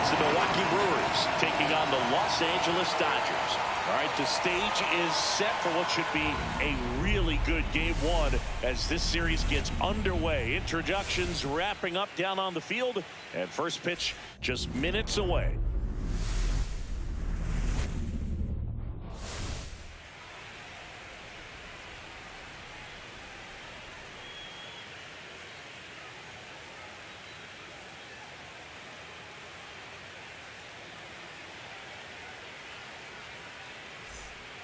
It's the Milwaukee Brewers taking on the Los Angeles Dodgers. All right, the stage is set for what should be a really good game one as this series gets underway. Introductions wrapping up down on the field, and first pitch just minutes away.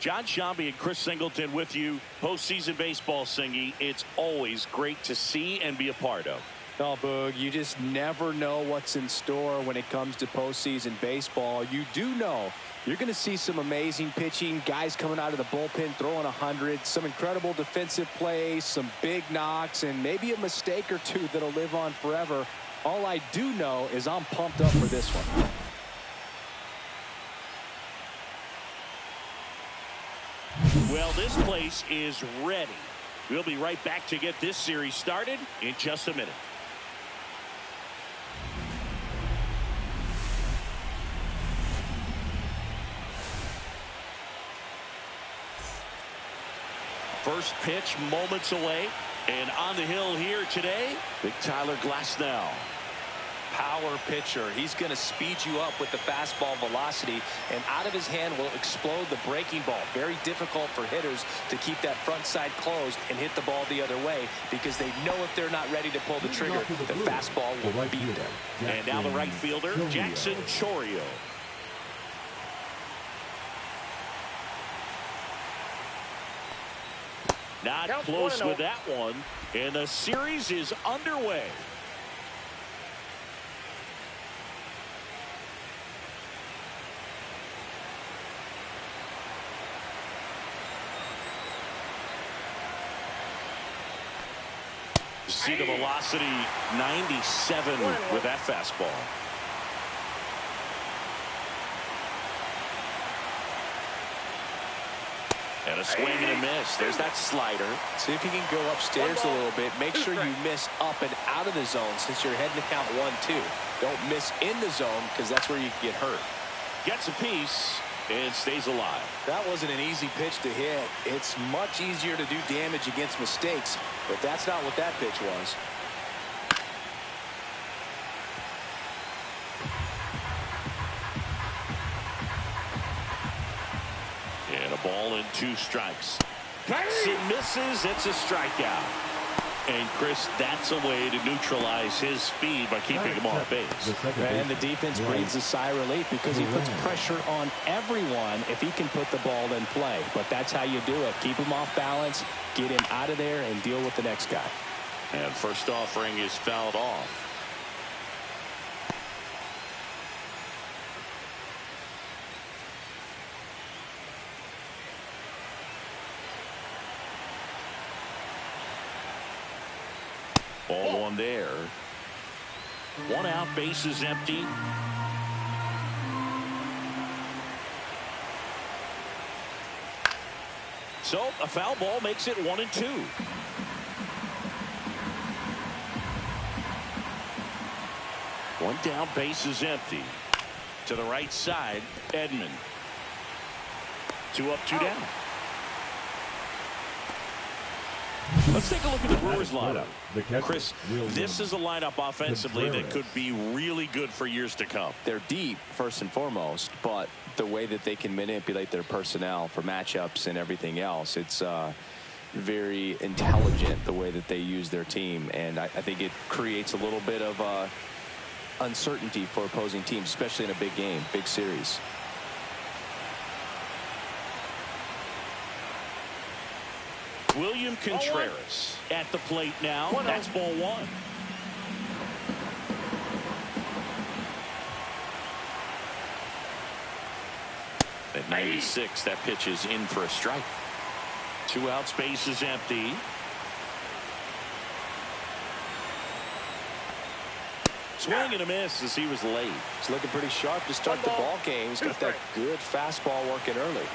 John Shambi and Chris Singleton with you. Postseason baseball, Singy. It's always great to see and be a part of. Oh, Boog, you just never know what's in store when it comes to postseason baseball. You do know you're going to see some amazing pitching, guys coming out of the bullpen throwing 100, some incredible defensive plays, some big knocks, and maybe a mistake or two that'll live on forever. All I do know is I'm pumped up for this one. Well, this place is ready. We'll be right back to get this series started in just a minute. First pitch moments away, and on the hill here today, big Tyler Glasnow. Power pitcher. He's going to speed you up with the fastball velocity, and out of his hand will explode the breaking ball. Very difficult for hitters to keep that front side closed and hit the ball the other way, because they know if they're not ready to pull the trigger, the fastball will beat them. And now the right fielder, Jackson Chourio. Not close with that one, and the series is underway. See the velocity, 97 with that fastball. And a swing and a miss. There's that slider. See if you can go upstairs a little bit. Make sure you miss up and out of the zone since you're heading to count 1-2. Don't miss in the zone, because that's where you can get hurt. Gets a piece and stays alive. That wasn't an easy pitch to hit. It's much easier to do damage against mistakes, but that's not what that pitch was. And a ball and 2 strikes. Cuts and misses. It's a strikeout. And Chris, that's a way to neutralize his speed by keeping him off base. And the defense breathes a sigh of relief, because he puts pressure on everyone if he can put the ball in play. But that's how you do it. Keep him off balance, get him out of there, and deal with the next guy. And first offering is fouled off. Ball one there. 1 out, base is empty. So a foul ball makes it 1-2. One down, base is empty. To the right side, Edman. 2 up, 2 down. Let's take a look at the Brewers lineup. Chris, this is a lineup offensively that could be really good for years to come. They're deep, first and foremost, but the way that they can manipulate their personnel for matchups and everything else, it's very intelligent the way that they use their team, and I think it creates a little bit of uncertainty for opposing teams, especially in a big game, big series. William Contreras at the plate now. That's ball 1. At 96, that pitch is in for a strike. 2 outs, base is empty. Swing and a miss as he was late. He's looking pretty sharp to start the ball game. He's got that good fastball working early.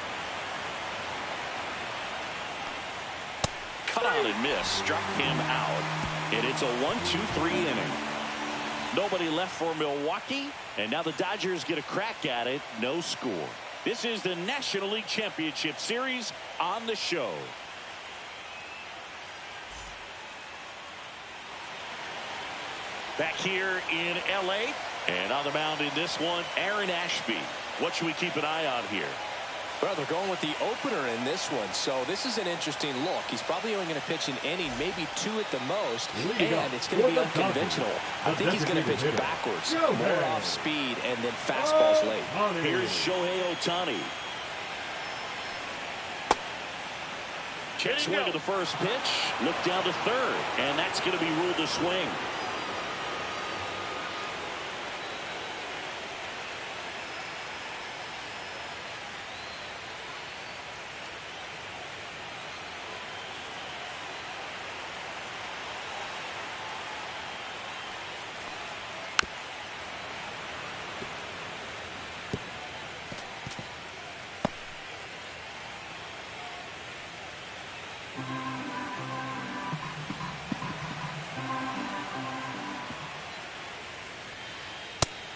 Cut out and miss, struck him out, and it's a 1-2-3 inning. Nobody left for Milwaukee, and now the Dodgers get a crack at it. No score. This is the National League Championship Series on the show. Back here in L.A., and on the mound in this one, Aaron Ashby. What should we keep an eye on here? Well, they're going with the opener in this one, so this is an interesting look. He's probably only going to pitch an inning, maybe 2 at the most, and it's going to be unconventional. I think he's going to pitch backwards, more off speed, and then fastballs late. Here's Shohei Ohtani. Check swing to the first pitch, look down to third, and that's going to be ruled a swing.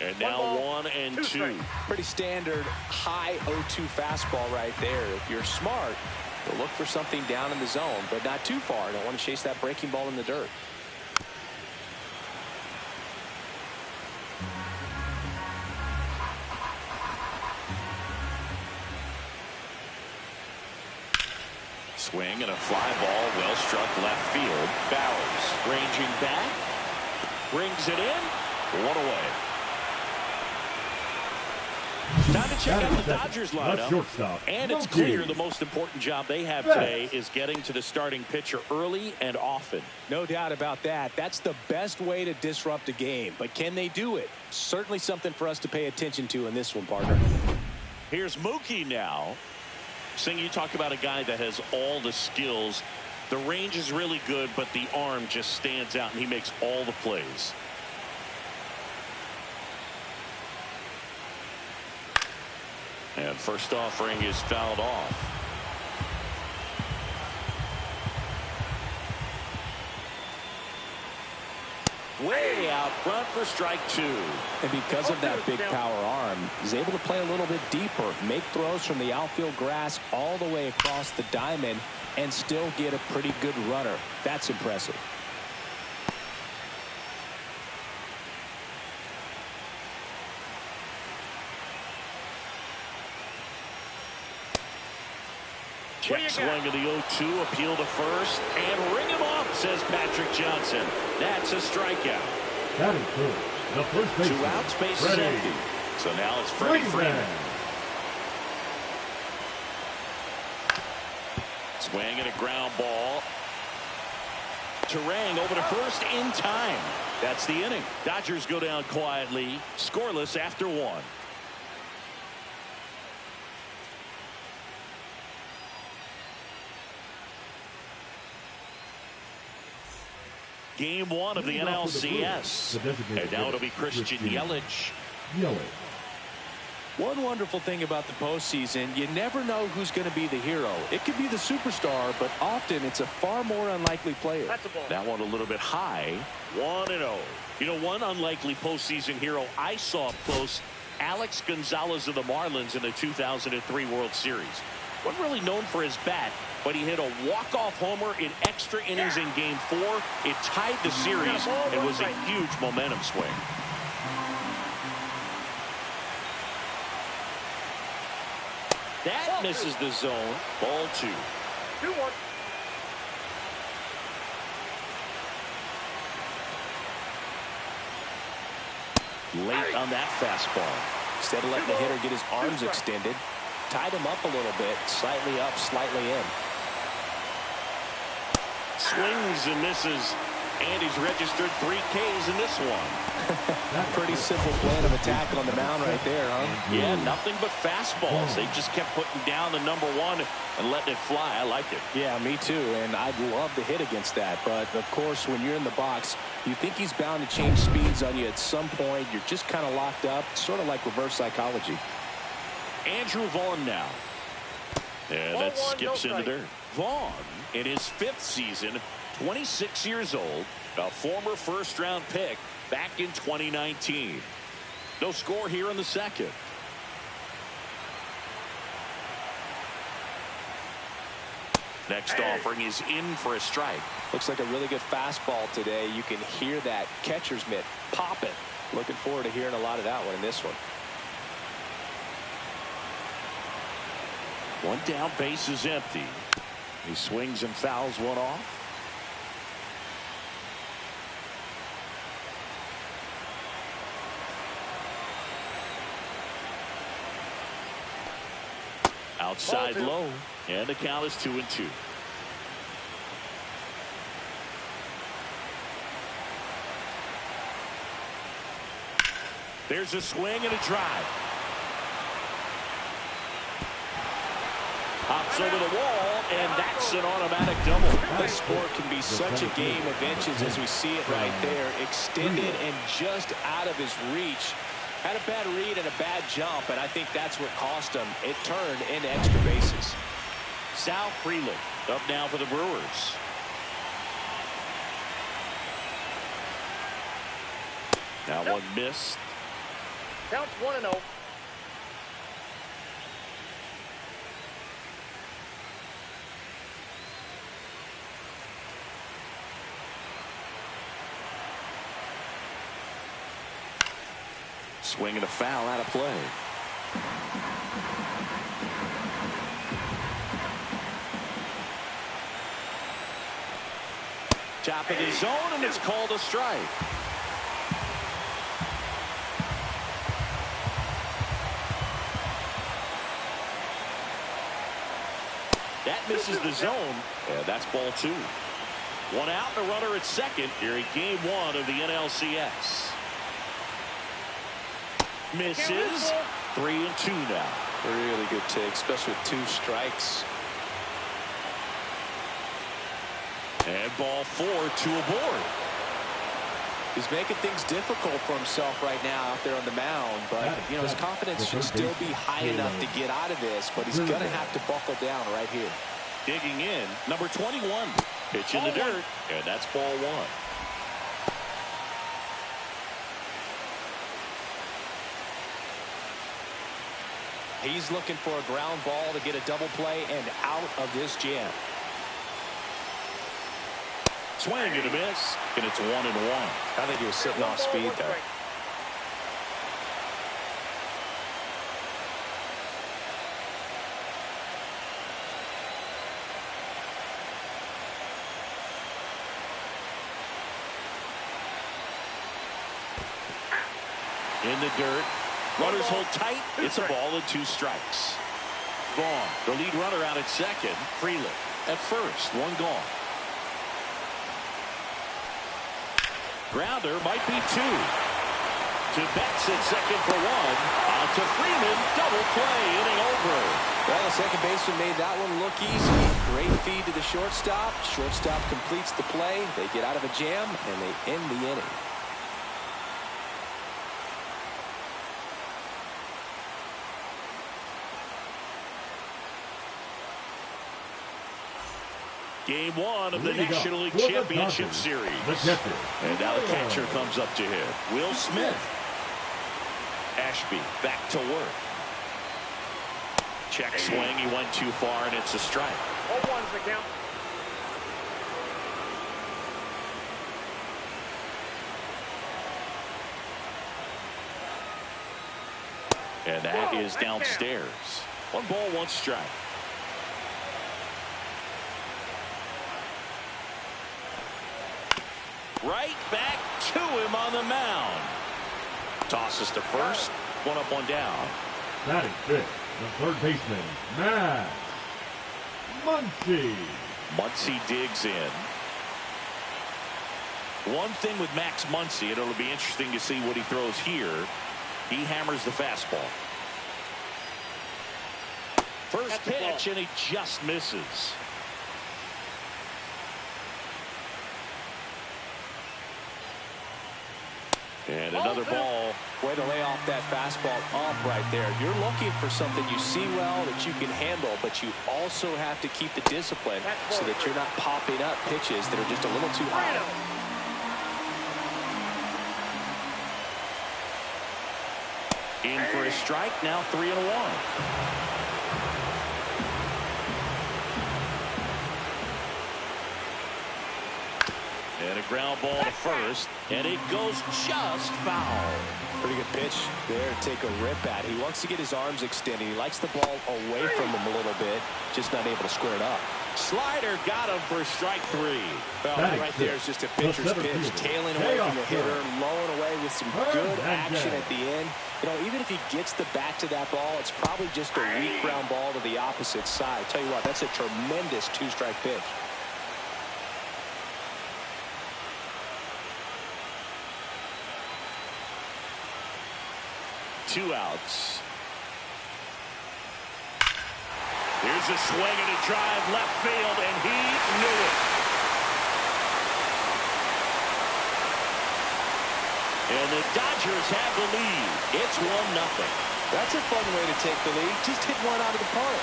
And now 1-2. Pretty standard high 0-2 fastball right there. If you're smart, you'll look for something down in the zone, but not too far. Don't want to chase that breaking ball in the dirt. Swing and a fly ball, well struck left field. Bowers ranging back, brings it in, 1 away. Time to check out the Dodgers lineup. And it's clear the most important job they have today is getting to the starting pitcher early and often. No doubt about that. That's the best way to disrupt a game. But can they do it? Certainly something for us to pay attention to in this one, partner. Here's Mookie now. Sing, you talk about a guy that has all the skills. The range is really good, but the arm just stands out, and he makes all the plays. And first offering is fouled off. Way out front for strike 2. And because of that big power arm, he's able to play a little bit deeper, make throws from the outfield grass all the way across the diamond, and still get a pretty good runner. That's impressive. Check swing of the 0-2, appeal to first, and ring him up, says Patrick Johnson. That's a strikeout. That includes the first base. 2 outs, base is empty. So now it's Freddie Freeman. Swing and a ground ball. Terang over to first in time. That's the inning. Dodgers go down quietly, scoreless after 1. Game 1 of the NLCS. And now it'll be Christian Yelich. One wonderful thing about the postseason, you never know who's going to be the hero. It could be the superstar, but often it's a far more unlikely player. That one a little bit high. 1-0. You know, one unlikely postseason hero I saw up close, Alex Gonzalez of the Marlins in the 2003 World Series. Wasn't really known for his bat, but he hit a walk-off homer in extra innings in Game 4. It tied the series and was a huge momentum swing. That misses the zone. Ball 2. 2-1. Late on that fastball. Instead of letting the hitter get his arms extended, tied him up a little bit, slightly up, slightly in. Swings and misses, and he's registered 3 Ks in this one. Pretty simple plan of attack on the mound right there, huh? Yeah, nothing but fastballs. They just kept putting down the number 1 and letting it fly. I like it. Yeah, me too, and I'd love to hit against that. But, of course, when you're in the box, you think he's bound to change speeds on you at some point. You're just kind of locked up, sort of like reverse psychology. Andrew Vaughn now. Yeah, that skips into there. Vaughn, in his 5th season, 26 years old, A former first-round pick back in 2019. No score here in the second. Next offering is in for a strike. Looks like a really good fastball today. You can hear that catcher's mitt popping. Looking forward to hearing a lot of that one in this one. One down, base is empty. He swings and fouls one off. Outside low, and the count is 2-2. There's a swing and a drive. Hops over the wall, and that's an automatic double. This sport can be such a game of inches as we see it right there. Extended and just out of his reach. Had a bad read and a bad jump, and I think that's what cost him. It turned into extra bases. Sal Freeland up now for the Brewers. Now one missed. Counts 1-0. Swing and a foul out of play. Top of the zone, and it's called a strike. That misses the zone, and that's ball 2. One out and a runner at second here in game 1 of the NLCS. Misses. 3-2 now. Really good take, especially with 2 strikes. And ball 4, 2 aboard. He's making things difficult for himself right now out there on the mound, but you know his confidence should still be high enough to get out of this, but he's going to have to buckle down right here. Digging in, number 21. Pitch in the dirt, and that's ball 1. He's looking for a ground ball to get a double play and out of this jam. Swing and a miss, and it's 1-1. I think he was sitting off speed there. In the dirt. Runners hold tight. It's a ball and 2 strikes. Vaughn, the lead runner out at second. Freeland at first. 1 gone. Grounder might be 2. To Betts at second for 1. Out to Freeman. Double play. Inning over. Well, the second baseman made that one look easy. Great feed to the shortstop. Shortstop completes the play. They get out of a jam, and they end the inning. Game 1 of the National League Championship Series. And now the catcher comes up to him. Will Smith. Ashby back to work. Check swing. He went too far, and it's a strike. 0-1's the count. And that is downstairs. 1 ball, 1 strike. Right back to him on the mound. Tosses to first. 1 up, 1 down. Batting fifth, the third baseman, Max Muncy. Muncy digs in. One thing with Max Muncy, and it'll be interesting to see what he throws here. He hammers the fastball. First pitch, and he just misses. And another ball. Way to lay off that fastball up right there. You're looking for something you see well that you can handle, but you also have to keep the discipline so that you're not popping up pitches that are just a little too high. In for a strike, now 3-1. And a ground ball to first, and it goes just foul. Pretty good pitch there to take a rip at. He wants to get his arms extended. He likes the ball away from him a little bit, just not able to square it up. Slider got him for strike 3. Well, that right there is just a pitcher's pitch, tailing away from the hitter, lowing away with some good action at the end. You know, even if he gets the bat to that ball, it's probably just a weak ground ball to the opposite side. Tell you what, that's a tremendous two-strike pitch. Two outs. Here's a swing and a drive left field, and he knew it. And the Dodgers have the lead. It's 1-0. That's a fun way to take the lead. Just hit one out of the park.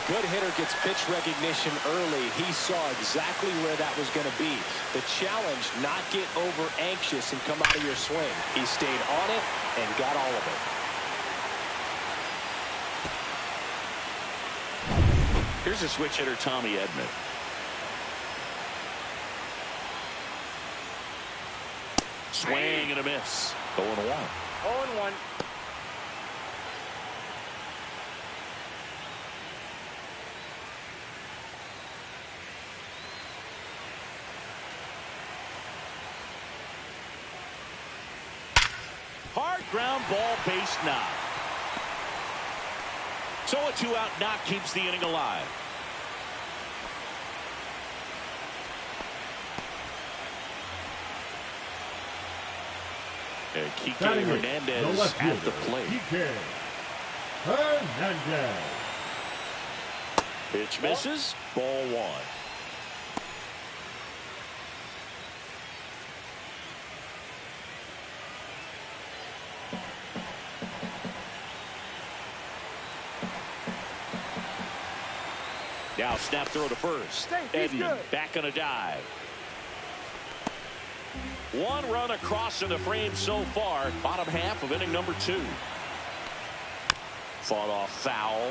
Good hitter gets pitch recognition early. He saw exactly where that was going to be. The challenge, not get over anxious and come out of your swing. He stayed on it and got all of it. Here's a switch hitter, Tommy Edman. Swing and a miss. 0-1. 0-1. Hard ground ball, base knock. So a 2-out knock keeps the inning alive. And Kike Hernandez at the plate. Kike Hernandez. Pitch misses. Ball 1. Now snap throw to first. Edman back on a dive. One run across in the frame so far. Bottom half of inning number 2. Fought off foul.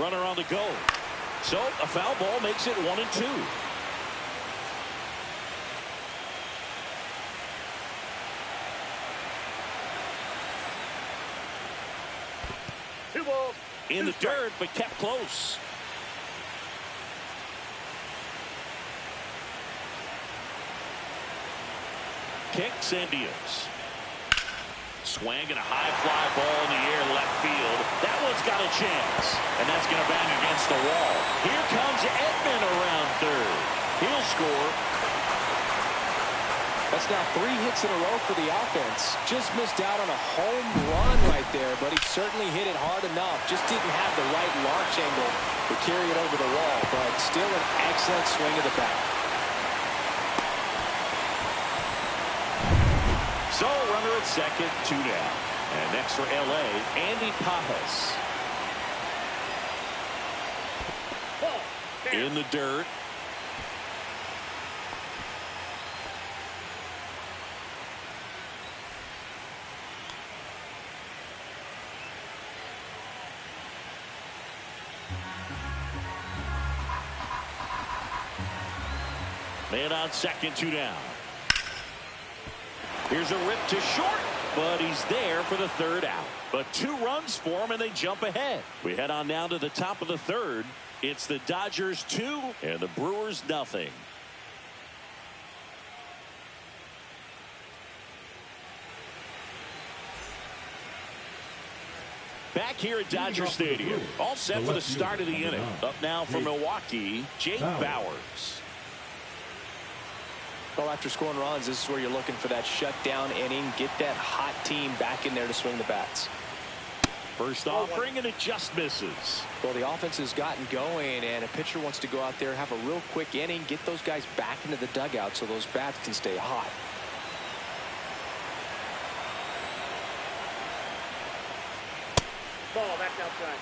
Runner on the go. So a foul ball makes it 1-2. In the dirt, but kept close. Kicks and deals. Swing and a high fly ball in the air left field. That one's got a chance, and that's going to bang against the wall. Here comes Edman around third. He'll score. That's now 3 hits in a row for the offense. Just missed out on a home run right there, but he certainly hit it hard enough. Just didn't have the right launch angle to carry it over the wall, but still an excellent swing of the bat. So runner at second, 2 down. And next for LA, Andy Pajas. In the dirt. Man on second, 2 down. Here's a rip to short, but he's there for the 3rd out. But 2 runs for him, and they jump ahead. We head on down to the top of the 3rd. It's the Dodgers 2 and the Brewers nothing. Back here at Dodger Stadium, all set for the start of the inning. Up now for Milwaukee, Jake Bauers. Well, after scoring runs, this is where you're looking for that shutdown inning. Get that hot team back in there to swing the bats. First offering, and it just misses. Well, the offense has gotten going, and a pitcher wants to go out there, have a real quick inning, get those guys back into the dugout so those bats can stay hot. Ball, that's outside.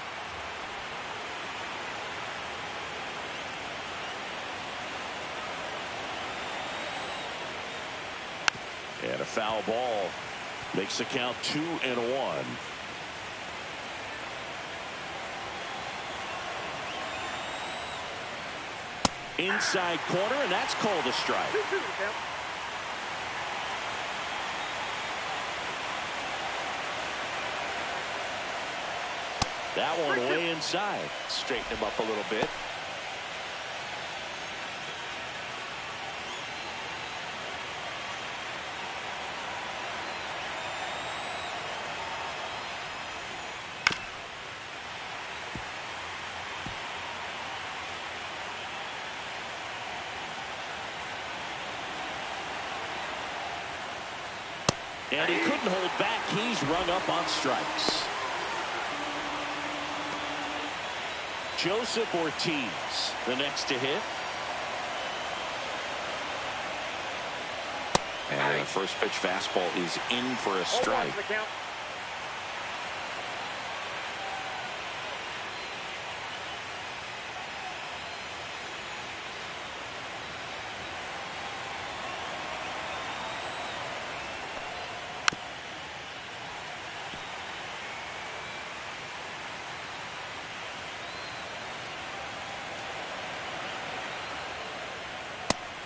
And a foul ball makes the count 2-1. Inside corner, and that's called a strike. 2-2 the count. That one way inside. Straighten him up a little bit. And he couldn't hold back. He's rung up on strikes. Joseph Ortiz, the next to hit. And the first pitch fastball is in for a strike. The count.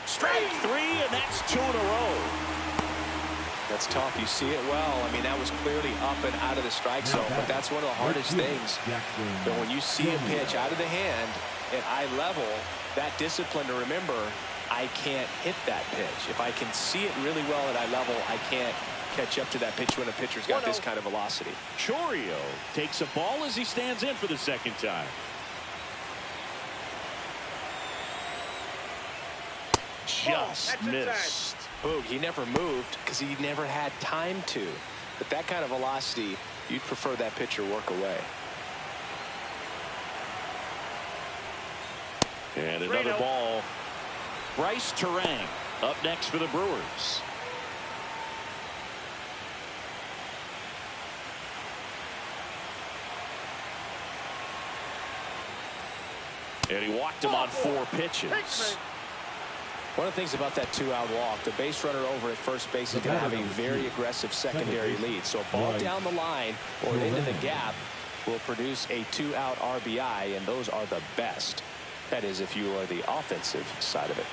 Strike 3, and that's 2 in a row. That's tough. You see it well. I mean, that was clearly up and out of the strike zone, but that's one of the hardest things. But when you see a pitch out of the hand at eye level, that discipline to remember, I can't hit that pitch. If I can see it really well at eye level, I can't catch up to that pitch when a pitcher's got this kind of velocity. Chourio takes a ball as he stands in for the second time. Just missed. Boog, he never moved because he never had time to. But that kind of velocity, you'd prefer that pitcher work away. And another ball. Bryce Terang up next for the Brewers. And he walked him on 4 pitches. One of the things about that 2-out walk, the base runner over at first base is going to have a very aggressive secondary lead. So a ball down the line or into the gap will produce a 2-out RBI, and those are the best. That is, if you are the offensive side of it.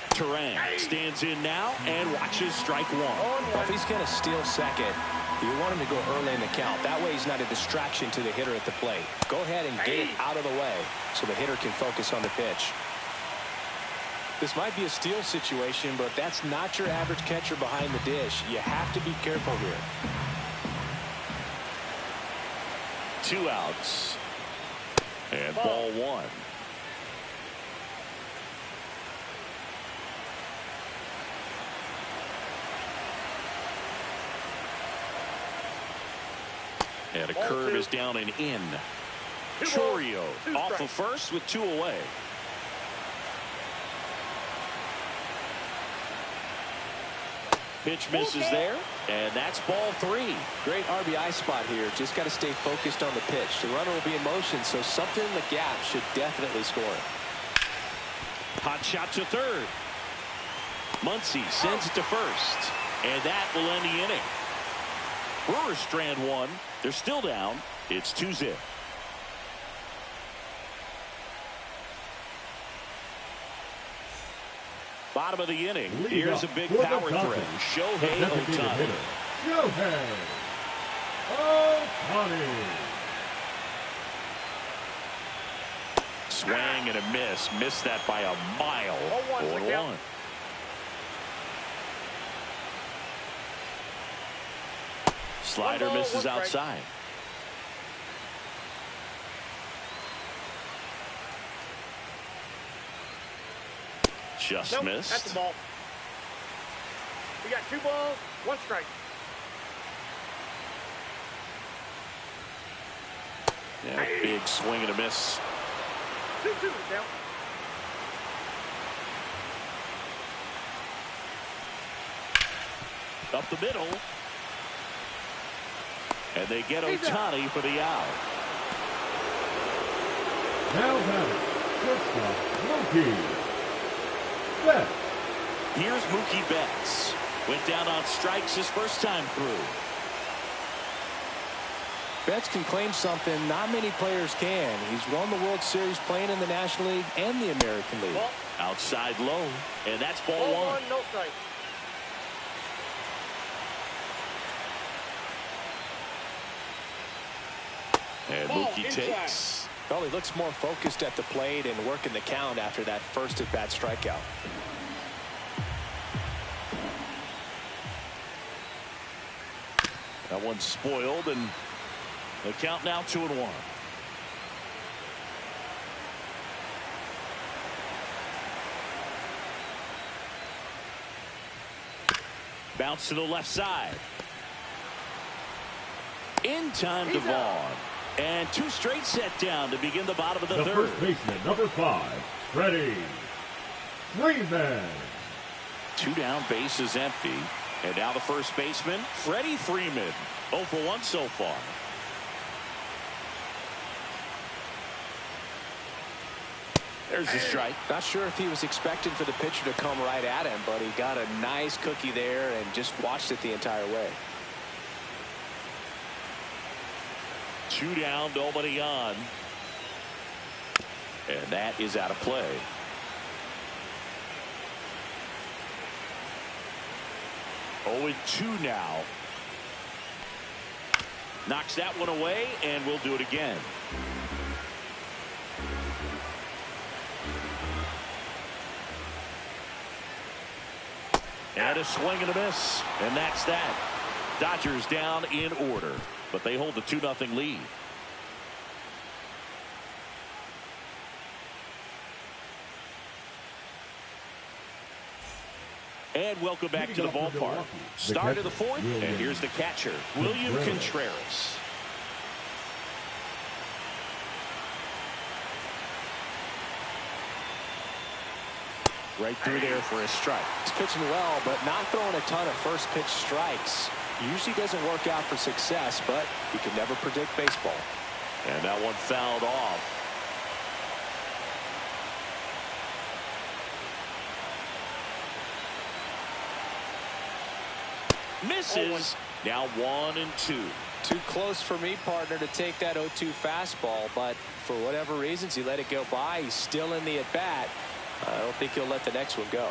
Terang stands in now and watches strike 1. Well, if he's going to steal second, you want him to go early in the count. That way he's not a distraction to the hitter at the plate. Go ahead and get it out of the way so the hitter can focus on the pitch. This might be a steal situation, but that's not your average catcher behind the dish. You have to be careful here. 2 outs. And ball 1. And a curve is down and in. Chourio off of first with 2 away. Pitch misses there, and that's ball 3. Great RBI spot here. Just got to stay focused on the pitch. The runner will be in motion, so something in the gap should definitely score. Hot shot to third. Muncy sends it to first, and that will end the inning. Brewers strand 1. They're still down. It's 2-0. Bottom of the inning. Here's a big power threat. Shohei Ohtani. Shohei Ohtani. Swing and a miss. Missed that by a mile. 0-1. Slider misses outside. Just missed. That's the ball. We got 2 balls, 1 strike. Yeah, big swing and a miss. 2-2 the count. Up the middle. And they get Ohtani for the out. Now batting, shortstop, Mookie Betts. Here's Mookie Betts. Went down on strikes his first time through. Betts can claim something not many players can. He's won the World Series playing in the National League and the American League. Ball. Outside low. And that's ball Ball one. 1, no strike. And Ball Mookie inside. takes. Well, he looks more focused at the plate and working the count after that first at-bat strikeout. That one's spoiled, and the count now 2-1. Bounce to the left side. In time to Vaughn. And 2 straight set down to begin the bottom of the The third. first baseman, number 5, Freddie Freeman. 2 down, base is empty. And now the first baseman, Freddie Freeman. 0 for 1 so far. There's the strike. Not sure if he was expecting for the pitcher to come right at him, but he got a nice cookie there and just watched it the entire way. 2 down, nobody on. And that is out of play. Oh, and 2 now. Knocks that one away, and we'll do it again. And a swing and a miss. And that's that. Dodgers down in order, but they hold the 2-0 lead. And welcome back to the ballpark. Start of the 4th, and here's the catcher, William Contreras. Right through there for a strike. He's pitching well, but not throwing a ton of first pitch strikes. Usually doesn't work out for success, but you can never predict baseball. And that one fouled off. Misses. Now 1 and 2. Too close for me, partner, to take that 0-2 fastball, but for whatever reasons, he let it go by. He's still in the at-bat. I don't think he'll let the next one go.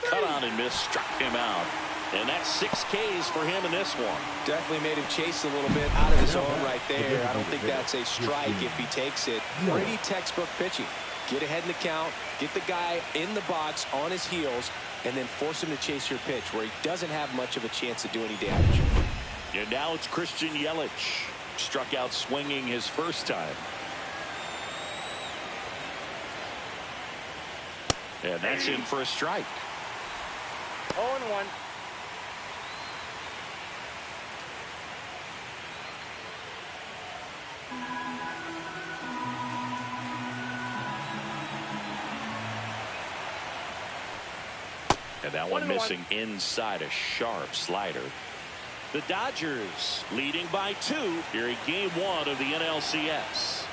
Cut on and miss, struck him out. And that's 6 Ks for him in this one. Definitely made him chase a little bit out of his zone right there. I don't think that's a strike if he takes it. Pretty textbook pitching. Get ahead in the count, get the guy in the box on his heels, and then force him to chase your pitch where he doesn't have much of a chance to do any damage. And now it's Christian Yelich. Struck out swinging his first time. And that's in for a strike. 0-1. And that one missing inside a sharp slider. The Dodgers leading by 2 here in game 1 of the NLCS.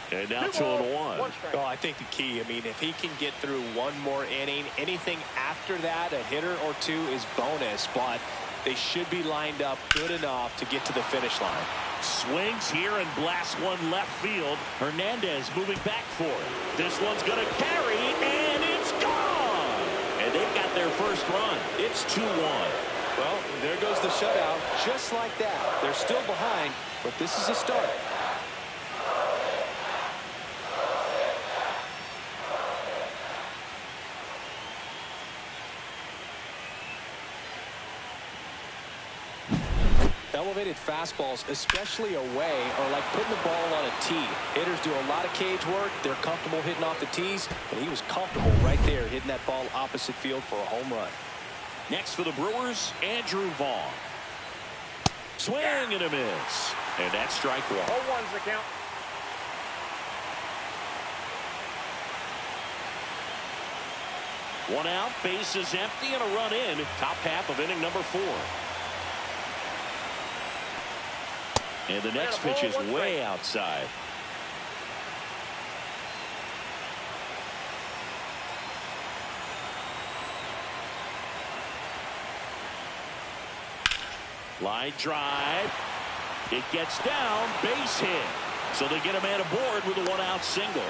And now 2-1. Oh, I think the key, I mean, if he can get through one more inning, anything after that, a hitter or 2 is bonus, but they should be lined up good enough to get to the finish line. Swings here and blasts one left field. Hernandez moving back for it. This one's going to carry, and it's gone. And they've got their first run. It's 2-1. Well, there goes the shutout, just like that. They're still behind, but this is a start. Elevated fastballs, especially away, are like putting the ball on a tee. Hitters do a lot of cage work. They're comfortable hitting off the tees, and he was comfortable right there hitting that ball opposite field for a home run. Next for the Brewers, Andrew Vaughn. Swing and a miss. And that's strike one. 0-1's the count. One out, base is empty, and a run in. Top half of inning number 4. And the next pitch is way outside. Line drive. It gets down, base hit. So they get a man aboard with a one-out single.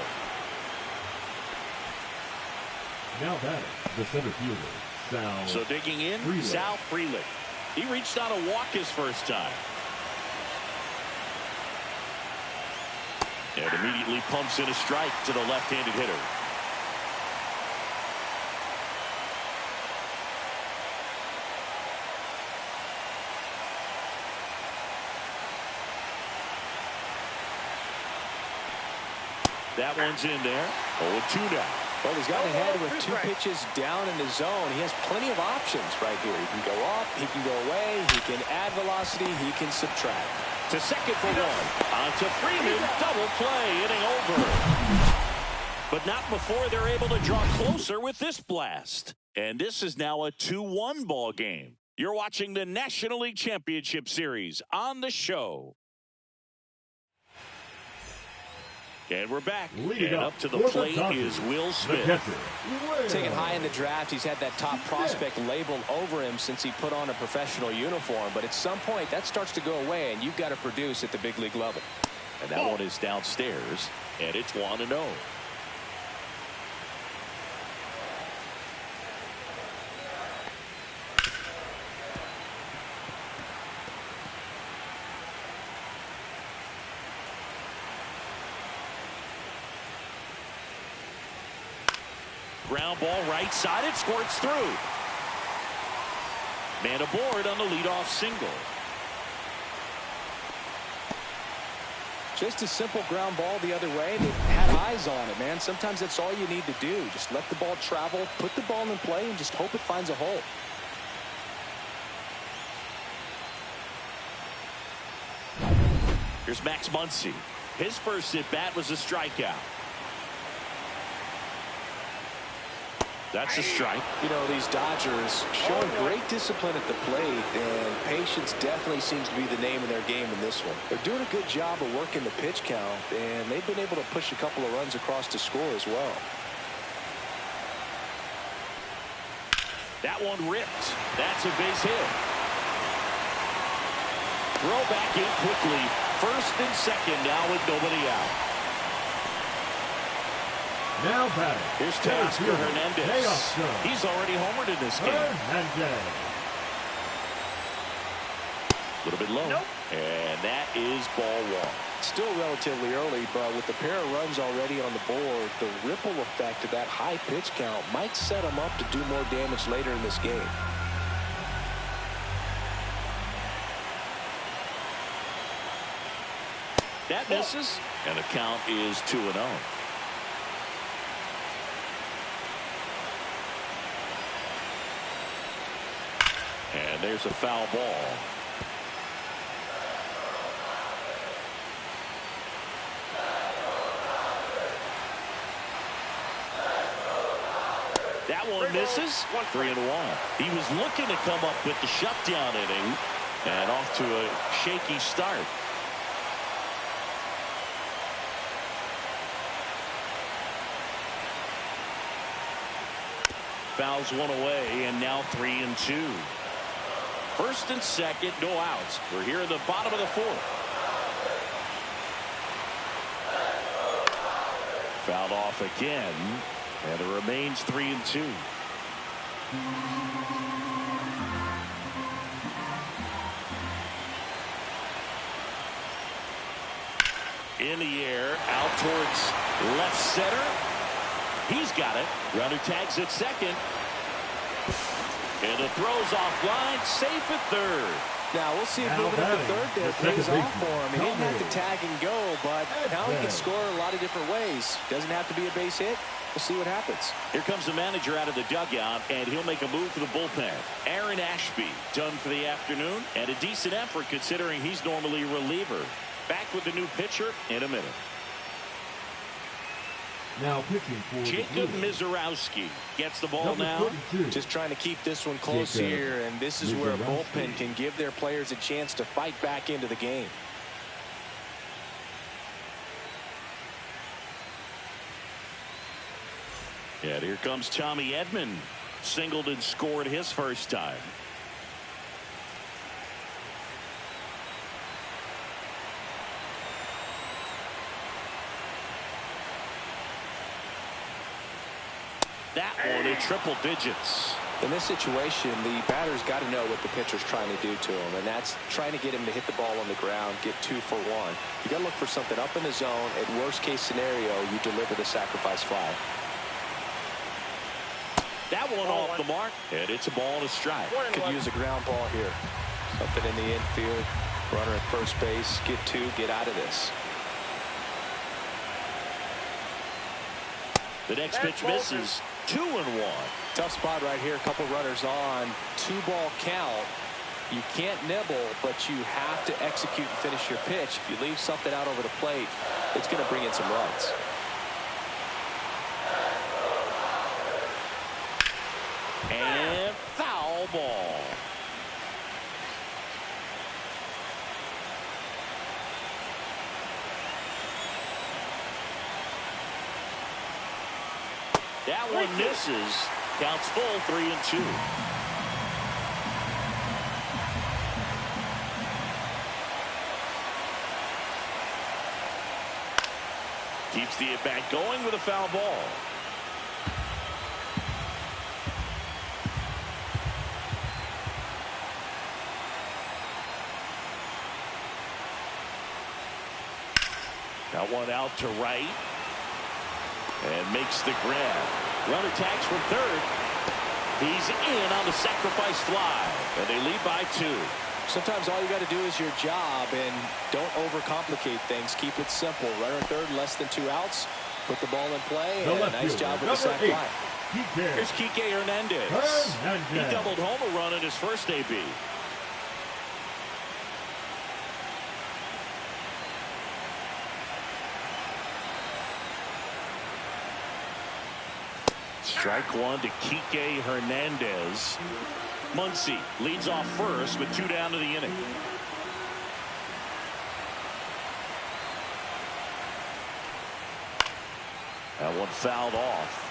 Now batting, the center fielder, Sal. So digging in, Frelick. Sal Frelick. He reached on a walk his first time. And immediately pumps in a strike to the left-handed hitter. That one's in there. 0-2 now. Well, he's gotten ahead with 2 pitches down in the zone. He has plenty of options right here. He can go up, he can go away, he can add velocity, he can subtract. To second for one. On to Freeman. Double play. Inning over. But not before they're able to draw closer with this blast. And this is now a 2-1 ball game. You're watching the National League Championship Series on the show. And we're back. And up to the plate is Will Smith. Taken high in the draft, he's had that top prospect labeled over him since he put on a professional uniform. But at some point, that starts to go away, and you've got to produce at the big league level. And that one is downstairs, and it's 1-0. Ground ball right side. It squirts through. Man aboard on the leadoff single. Just a simple ground ball the other way. They had eyes on it, man. Sometimes that's all you need to do. Just let the ball travel, put the ball in play, and just hope it finds a hole. Here's Max Muncy. His first at-bat was a strikeout. That's a strike. You know, these Dodgers showing great discipline at the plate, and patience definitely seems to be the name of their game in this one. They're doing a good job of working the pitch count, and they've been able to push a couple of runs across to score as well. That one ripped. That's a base hit. Throw back in quickly. First and second now with nobody out. Now batting. Here's Teoscar Hernandez. He's already homered in this game. Hernandez. A little bit low. Nope. And that is ball 1. Still relatively early, but with the pair of runs already on the board, the ripple effect of that high pitch count might set them up to do more damage later in this game. That misses. And the count is 2-0. And there's a foul ball. That one misses. 3-1. He was looking to come up with the shutdown inning, and off to a shaky start. Fouls one away, and now 3-2. First and second, no outs. We're here in the bottom of the 4th. Fouled off again, and it remains 3-2. In the air, out towards left center. He's got it. Runner tags at second. And the throw's offline, safe at third. Now, we'll see if moving up to third there pays off for him. He didn't have to tag and go, but now he can score a lot of different ways. Doesn't have to be a base hit. We'll see what happens. Here comes the manager out of the dugout, and he'll make a move for the bullpen. Aaron Ashby done for the afternoon, and a decent effort considering he's normally a reliever. Back with the new pitcher in a minute. Now pitching for Jacob Mizorowski gets the ball now. Just trying to keep this one close here, and this is where a bullpen can give their players a chance to fight back into the game. And here comes Tommy Edman. Singled and scored his first time. That one in triple digits. In this situation, the batter's got to know what the pitcher's trying to do to him, and that's trying to get him to hit the ball on the ground, get 2 for 1. You got to look for something up in the zone. At worst case scenario, you deliver the sacrifice fly. That one off the mark, and it's a ball and a strike. Could use a ground ball here. Something in the infield. Runner at first base. Get 2. Get out of this. The next pitch misses. 2-1. Tough spot right here. A couple runners on. 2-ball count. You can't nibble, but you have to execute and finish your pitch. If you leave something out over the plate, it's going to bring in some runs. And foul ball. That one misses. Counts full, 3-2. Keeps the at-bat going with a foul ball. That one out to right. And makes the grab. Runner tags from third. He's in on the sacrifice fly. And they lead by 2. Sometimes all you got to do is your job, and don't overcomplicate things. Keep it simple. Runner at third, less than 2 outs. Put the ball in play, and a nice job with the sac fly. Here's Kike Hernandez. He doubled home a run in his first AB. Strike 1 to Kike Hernandez. Muncy leads off first with 2 down to the inning. That one fouled off.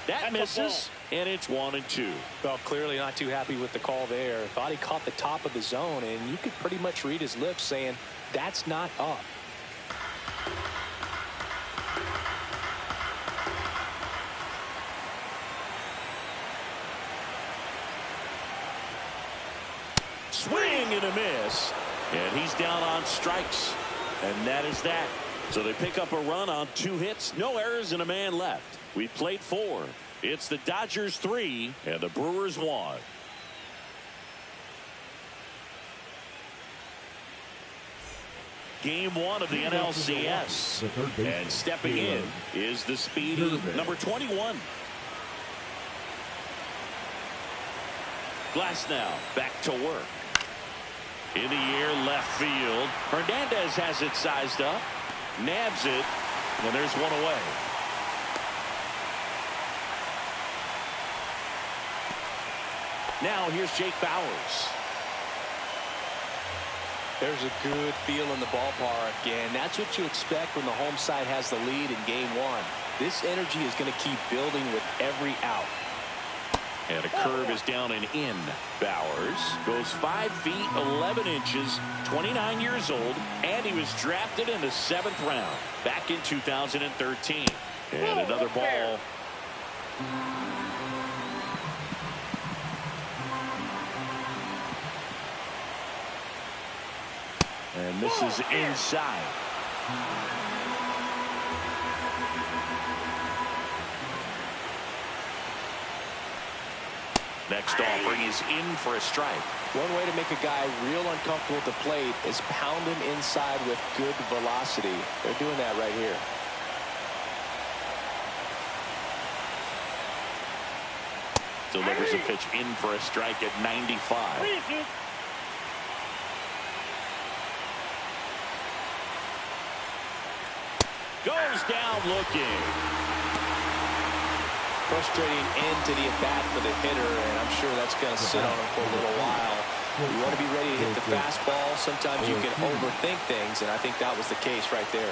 That misses, and it's 1-2. Well, clearly not too happy with the call there. Thought he caught the top of the zone, and you could pretty much read his lips saying, that's not up. Swing and a miss, and he's down on strikes, and that is that. So they pick up a run on 2 hits, no errors, and a man left. We played 4. It's the Dodgers 3 and the Brewers 1. Game 1 of the NLCS. And stepping in is the speedy number 21. Glass now back to work. In the air, left field. Hernandez has it sized up. Nabs it. And there's one away. Now here's Jake Bauers. There's a good feel in the ballpark, and that's what you expect when the home side has the lead in game 1. This energy is going to keep building with every out. And a curve is down and in. Bauers goes 5 feet 11 inches, 29 years old, and he was drafted in the 7th round back in 2013. And another ball. And this is inside. Next offering is in for a strike. One way to make a guy real uncomfortable at the plate is pound him inside with good velocity. They're doing that right here. Delivers a pitch in for a strike at 95. Goes down looking. Frustrating end to the at-bat for the hitter, and I'm sure that's going to sit on him for a little while. You want to be ready to hit the fastball. Sometimes you can overthink things, and I think that was the case right there.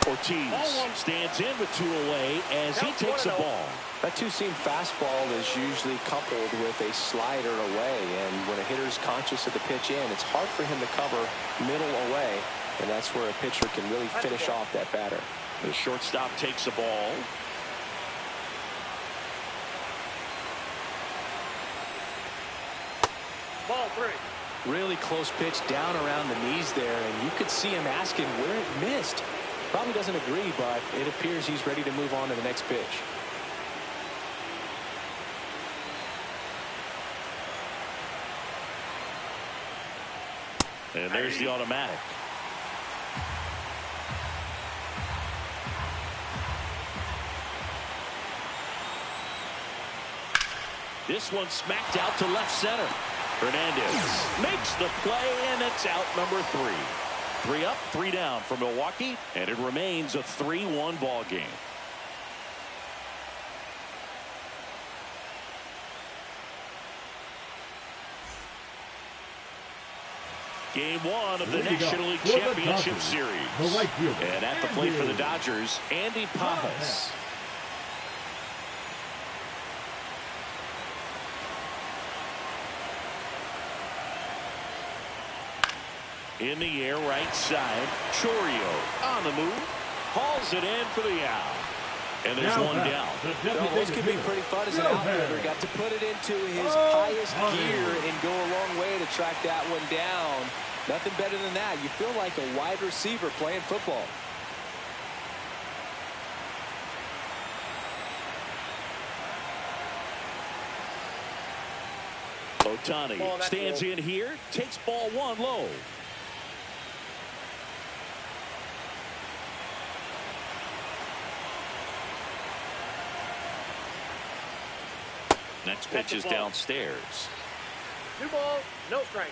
Ortiz stands in with 2 away as he takes a ball. That two-seam fastball is usually coupled with a slider away, and when a hitter's conscious of the pitch in, it's hard for him to cover middle away, and that's where a pitcher can really finish off that batter. The shortstop takes a ball. Ball 3. Really close pitch down around the knees there, and you could see him asking where it missed. Probably doesn't agree, but it appears he's ready to move on to the next pitch. And there's the automatic. This one smacked out to left center. Hernandez makes the play, and it's out number 3. 3 up, 3 down for Milwaukee, and it remains a 3-1 ball game. Game 1 of the National League Championship Series. And at the plate for the Dodgers, Andy Pajas. In the air, right side. Chorio on the move. Hauls it in for the out. And there's one down. Well, those could be pretty fun as an outfielder. Got to put it into his highest gear and go a long way to track that one down. Nothing better than that. You feel like a wide receiver playing football. Ohtani stands in here, takes ball 1 low. Next pitch is downstairs. 2 balls, no strike.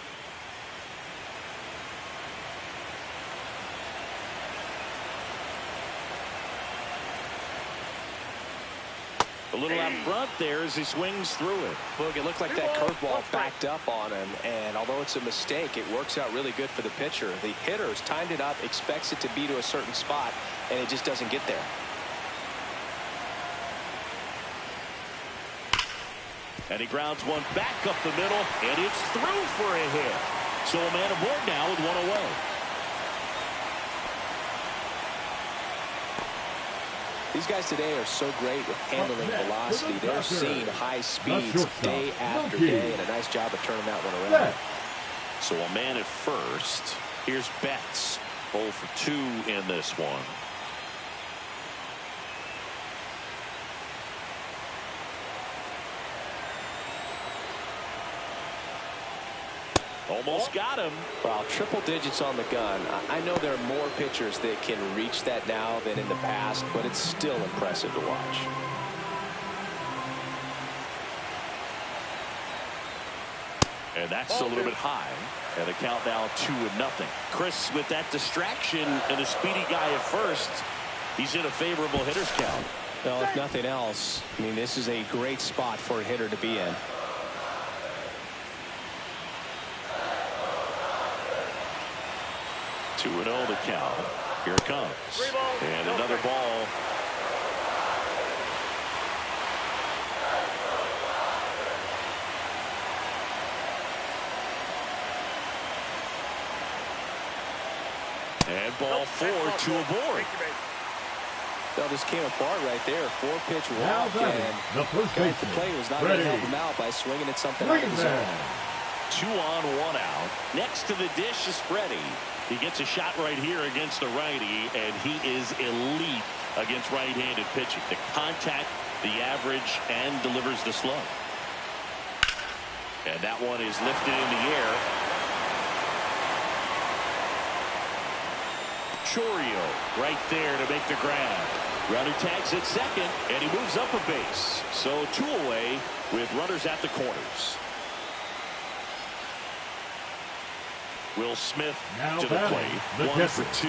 A little out front there as he swings through it. Look, it looked like that curveball backed up on him, and although it's a mistake, it works out really good for the pitcher. The hitter's timed it up, expects it to be to a certain spot, and it just doesn't get there. And he grounds one back up the middle, and it's through for a hit. So a man aboard now with 1 away. These guys today are so great with handling velocity. They're seeing high speeds day after day, and a nice job of turning that one around. So a man at first. Here's Betts. 0 for 2 in this one. Almost got him. Well, triple digits on the gun. I know there are more pitchers that can reach that now than in the past, but it's still impressive to watch. And that's a little bit high. And the count now 2-0. Chris, with that distraction and a speedy guy at first, he's in a favorable hitter's count. Well, if nothing else, I mean, this is a great spot for a hitter to be in. 2-0 the count. Here it comes. And another ball. And ball 4, 2 aboard. Well, this came apart right there. 4-pitch walk, and the first guy at the baseman, plate was not going to help him out by swinging at something out of his zone. 2 on, 1 out. Next to the dish is Freddie. He gets a shot right here against the righty, and he is elite against right-handed pitching. The contact, the average, and delivers the slug. And that one is lifted in the air. Chourio right there to make the grab. Runner tags at second, and he moves up a base. So 2 away with runners at the corners. Will Smith to the plate. 1 for 2.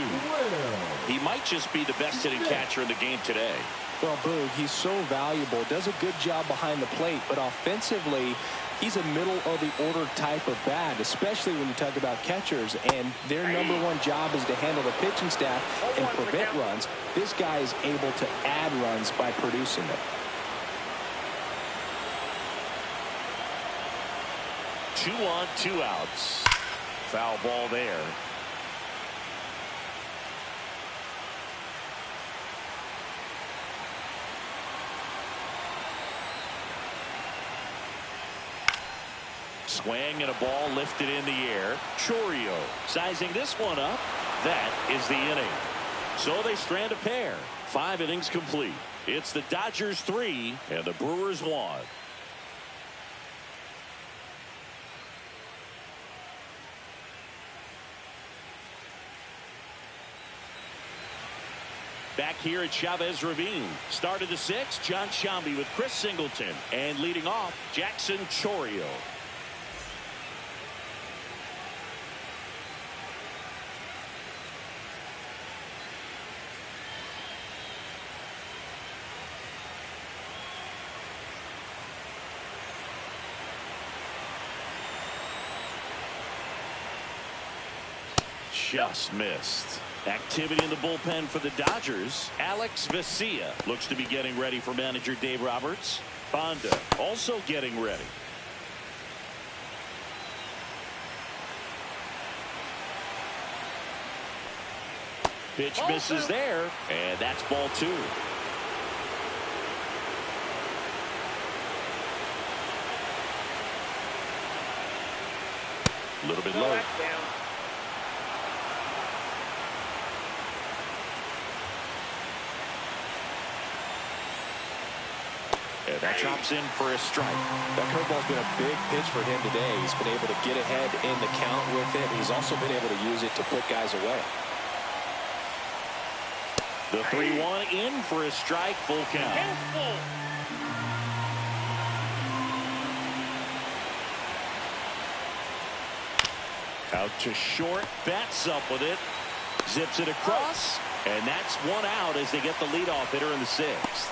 He might just be the best hitting catcher in the game today. Well, Boog, he's so valuable. Does a good job behind the plate, but offensively, he's a middle-of-the-order type of bat, especially when you talk about catchers, and their #1 job is to handle the pitching staff and prevent runs. This guy is able to add runs by producing them. 2 on, 2 outs. Foul ball there. Swing and a ball lifted in the air. Chourio sizing this one up. That is the inning. So they strand a pair. 5 innings complete. It's the Dodgers 3 and the Brewers 1. Back here at Chavez Ravine. Started the 6th, John Shambi with Chris Singleton. And leading off, Jackson Chourio. Just missed. Activity in the bullpen for the Dodgers. Alex Vesia looks to be getting ready for manager Dave Roberts. Bonda also getting ready. Pitch misses there, and that's ball 2. A little bit low. And that drops in for a strike. That curveball's been a big pitch for him today. He's been able to get ahead in the count with it. He's also been able to use it to put guys away. The 3-1 in for a strike, full count. Out to short, bats up with it, zips it across, and that's 1 out as they get the leadoff hitter in the 6th.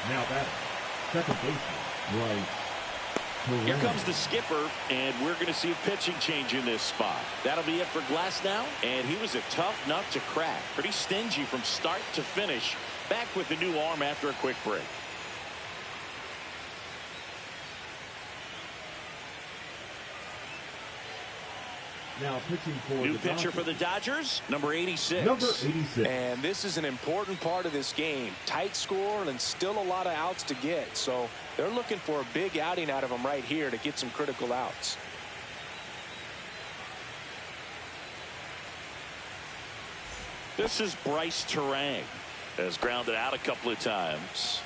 Now that second baseman, right. Here comes the skipper, and we're going to see a pitching change in this spot. That'll be it for Glasnow, and he was a tough nut to crack. Pretty stingy from start to finish. Back with the new arm after a quick break. Now pitching for new the pitcher Dodgers. for the Dodgers, number 86. Number 86. And this is an important part of this game. Tight score and still a lot of outs to get. So they're looking for a big outing out of him right here to get some critical outs. This is Bryce Terang. Has grounded out a couple of times.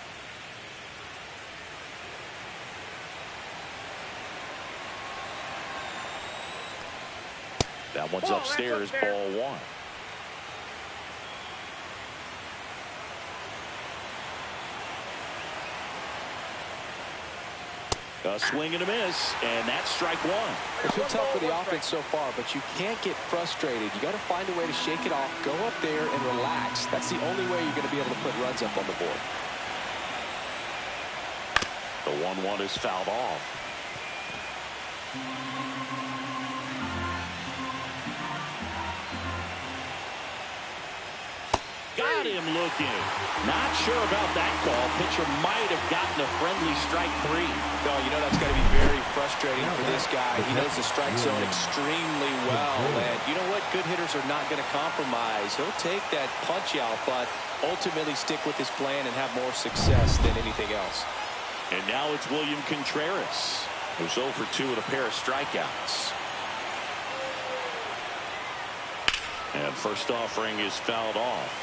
That one's upstairs, ball 1. A swing and a miss, and that's strike 1. It's been tough for the offense so far, but you can't get frustrated. You got to find a way to shake it off, go up there and relax. That's the only way you're going to be able to put runs up on the board. The 1-1 is fouled off. Got got him looking. Not sure about that call. Pitcher might have gotten a friendly strike 3. No, you know that's got to be very frustrating for this guy. He knows the strike zone extremely well. And you know what? Good hitters are not going to compromise. He'll take that punch out, but ultimately stick with his plan and have more success than anything else. And now it's William Contreras, who's 0 for 2 with a pair of strikeouts. And first offering is fouled off.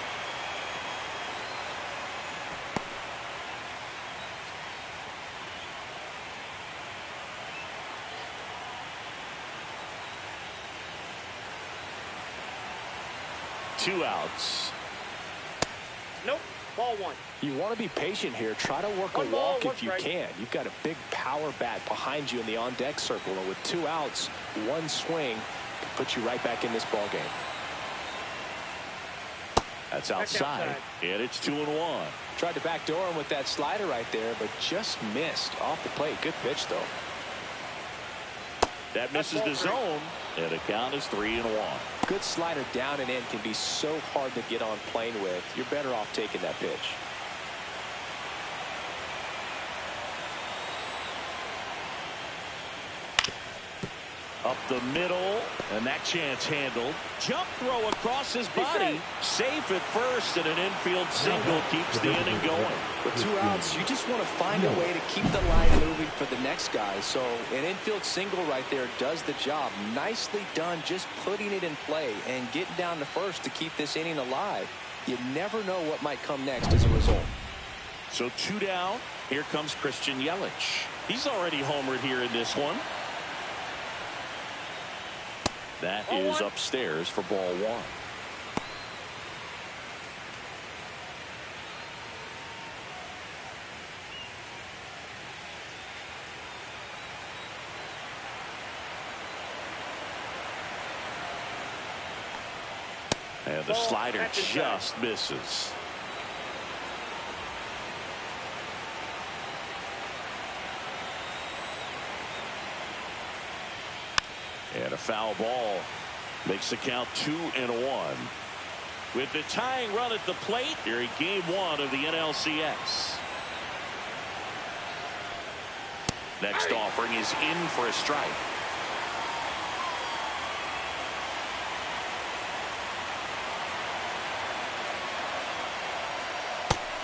Two outs. Nope. Ball 1. You want to be patient here. Try to work a walk if you can. You've got a big power bat behind you in the on-deck circle. And with 2 outs, 1 swing can put you right back in this ball game. That's outside. And it's 2-1. Tried to backdoor him with that slider right there, but just missed off the plate. Good pitch, though. That misses the zone, and the count is 3-1. Good slider down and in can be so hard to get on plane with. You're better off taking that pitch. Up the middle, and that chance handled. Jump throw across his body. Safe at first, and an infield single keeps the inning going. With 2 outs, you just want to find a way to keep the line moving for the next guy. So an infield single right there does the job. Nicely done, just putting it in play and getting down to first to keep this inning alive. You never know what might come next as a result. So 2 down. Here comes Christian Yelich. He's already homered here in this one. That is upstairs for ball 1. And the slider just misses. And a foul ball makes the count 2-1. With the tying run at the plate here in game 1 of the NLCS. Next offering is in for a strike.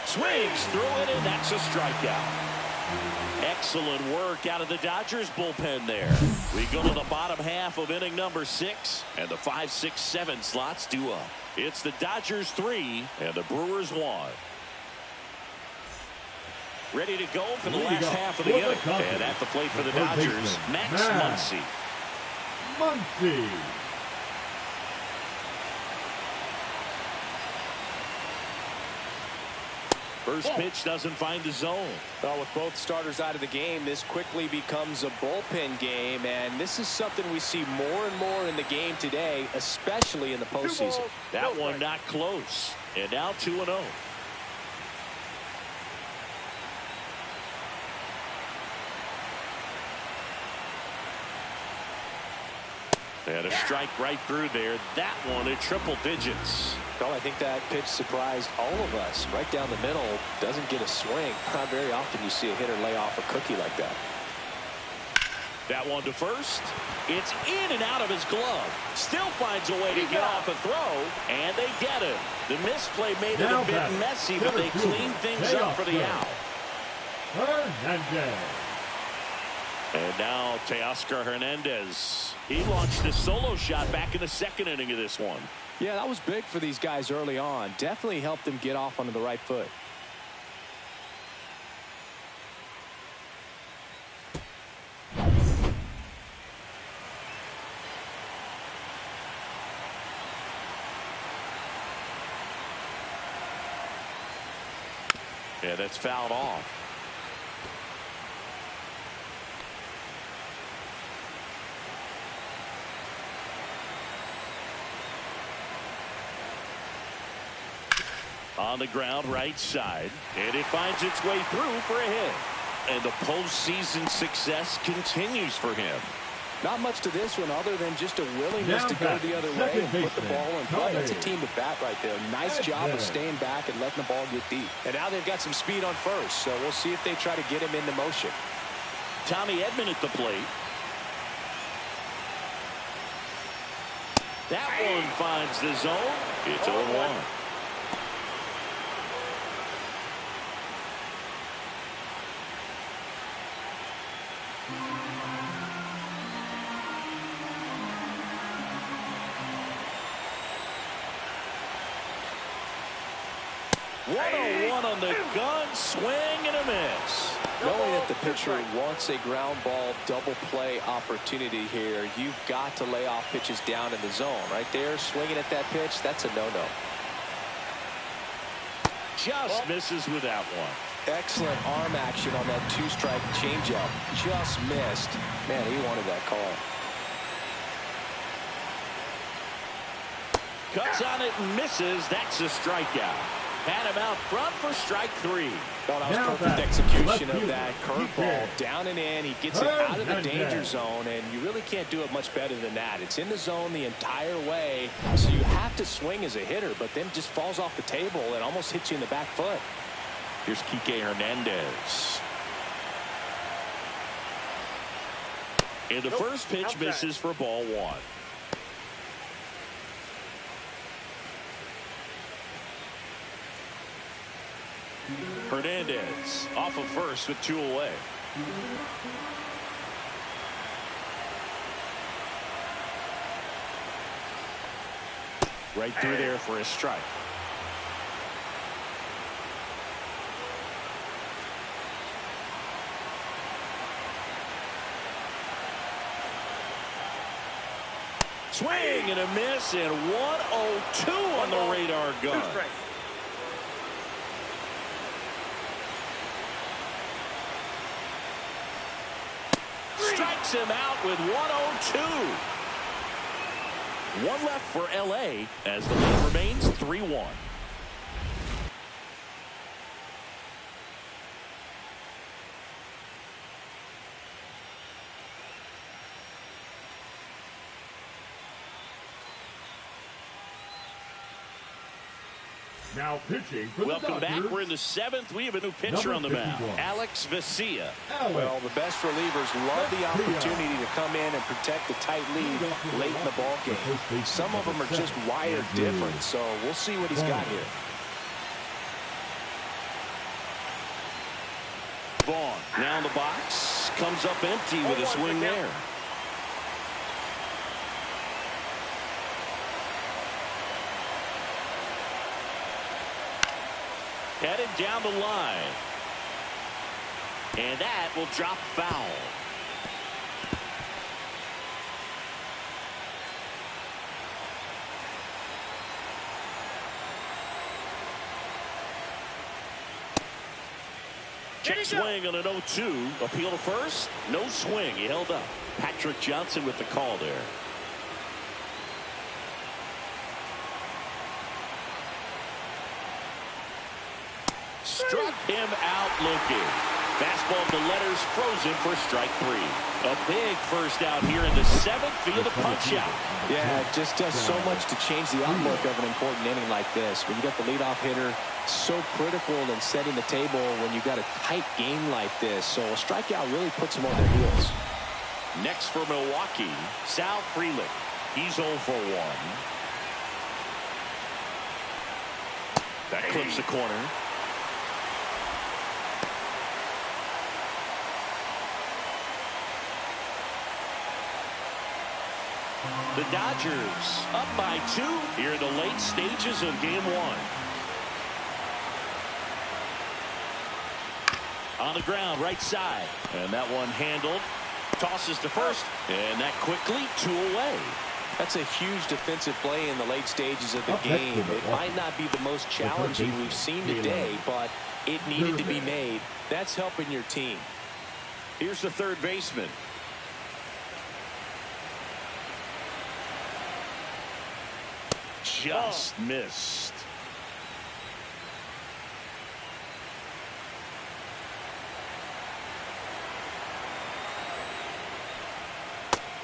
Swings through it, and that's a strikeout. Excellent work out of the Dodgers bullpen there. We go to the bottom half of inning number 6, and the 5, 6, 7 slots due up. It's the Dodgers 3 and the Brewers 1. Ready to go for the last half of the inning. And at the plate for the Dodgers, Max Muncy. First pitch doesn't find the zone. Well, with both starters out of the game, this quickly becomes a bullpen game, and this is something we see more and more in the game today, especially in the postseason. That one not close, and now 2-0. And a strike right through there. That one at triple digits. Well, I think that pitch surprised all of us. Right down the middle, doesn't get a swing. Not very often you see a hitter lay off a cookie like that. That one to first. It's in and out of his glove. Still finds a way to get off a throw, and they get it. The misplay made it a bit messy, but they clean things up for the out. And now Teoscar Hernandez. He launched a solo shot back in the 2nd inning of this one. Yeah, that was big for these guys early on. Definitely helped them get off onto the right foot. Yeah, that's fouled off. On the ground right side, and it finds its way through for a hit. And the postseason success continues for him. Not much to this one other than just a willingness to go the other way and put the ball in play. That's a team at bat right there. Nice job of staying back and letting the ball get deep. And now they've got some speed on first, so we'll see if they try to get him into motion. Tommy Edman at the plate. That one finds the zone. It's 0-1. One on the gun, swing and a miss. Knowing that the pitcher wants a ground ball double play opportunity here, you've got to lay off pitches down in the zone. Right there, swinging at that pitch, that's a no-no. Just misses with that one. Excellent arm action on that two-strike changeup. Just missed. Man, he wanted that call. Cuts on it and misses. That's a strikeout. Had him out front for strike 3. Well, that was perfect execution of that curveball. Down and in. He gets it out of the danger zone, and you really can't do it much better than that. It's in the zone the entire way, so you have to swing as a hitter, but then just falls off the table and almost hits you in the back foot. Here's Kike Hernandez. And the first pitch misses for ball 1. Hernandez off of first with 2 away. Right through there for a strike. Swing and a miss, and 1-0-2 on the radar gun. Strikes him out with 1-0-2. One left for LA as the lead remains 3-1. Now pitching for the Welcome back. Dodgers. We're in the 7th. We have a new pitcher on the mound. Alex Vesia. Well, the best relievers love the opportunity to come in and protect a tight lead late in the ball game. Some of them are just wired different, so we'll see what he's got here. Vaughn now in the box. Comes up empty with a swing there. Headed down the line. And that will drop foul. Check swing on an 0-2. Appeal to first. No swing. He held up. Patrick Johnson with the call there. Struck him out looking. Fastball to letters, frozen for strike 3. A big first out here in the 7th via the punch out. Yeah, it just does so much to change the outlook of an important inning like this. When you got the leadoff hitter, so critical in setting the table when you got a tight game like this. So a strikeout really puts them on their heels. Next for Milwaukee, Sal Frelick. He's 0 for 1. That clips the corner. The Dodgers up by 2 here in the late stages of game 1. On the ground, right side. And that one handled. Tosses to first. And that quickly 2 away. That's a huge defensive play in the late stages of the game. It might not be the most challenging we've seen today, but it needed to be made. That's helping your team. Here's the third baseman. Just missed.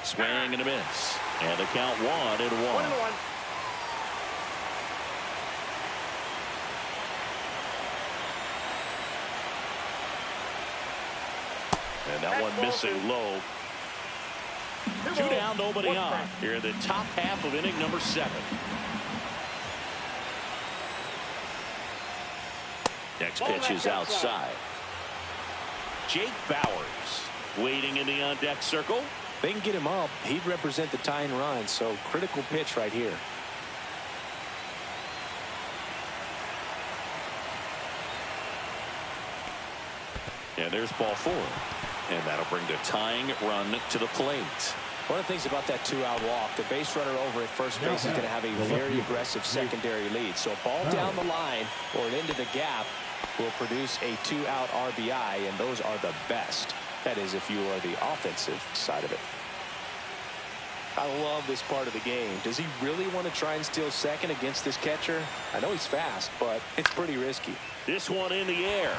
Swing and a miss. And the count 1-1. 1-1. And that one missing low. 2 down, nobody on. Here in the top half of inning number 7. Next pitch is outside. Jake Bauers waiting in the on-deck circle. They can get him up. He'd represent the tying run, so critical pitch right here. And there's ball 4. And that'll bring the tying run to the plate. One of the things about that 2-out walk, the base runner over at first base is going to have a very aggressive secondary lead. So a ball down the line or into the gap will produce a 2-out RBI, and those are the best. That is, if you are the offensive side of it. I love this part of the game. Does he really want to try and steal second against this catcher? I know he's fast, but it's pretty risky. This one in the air.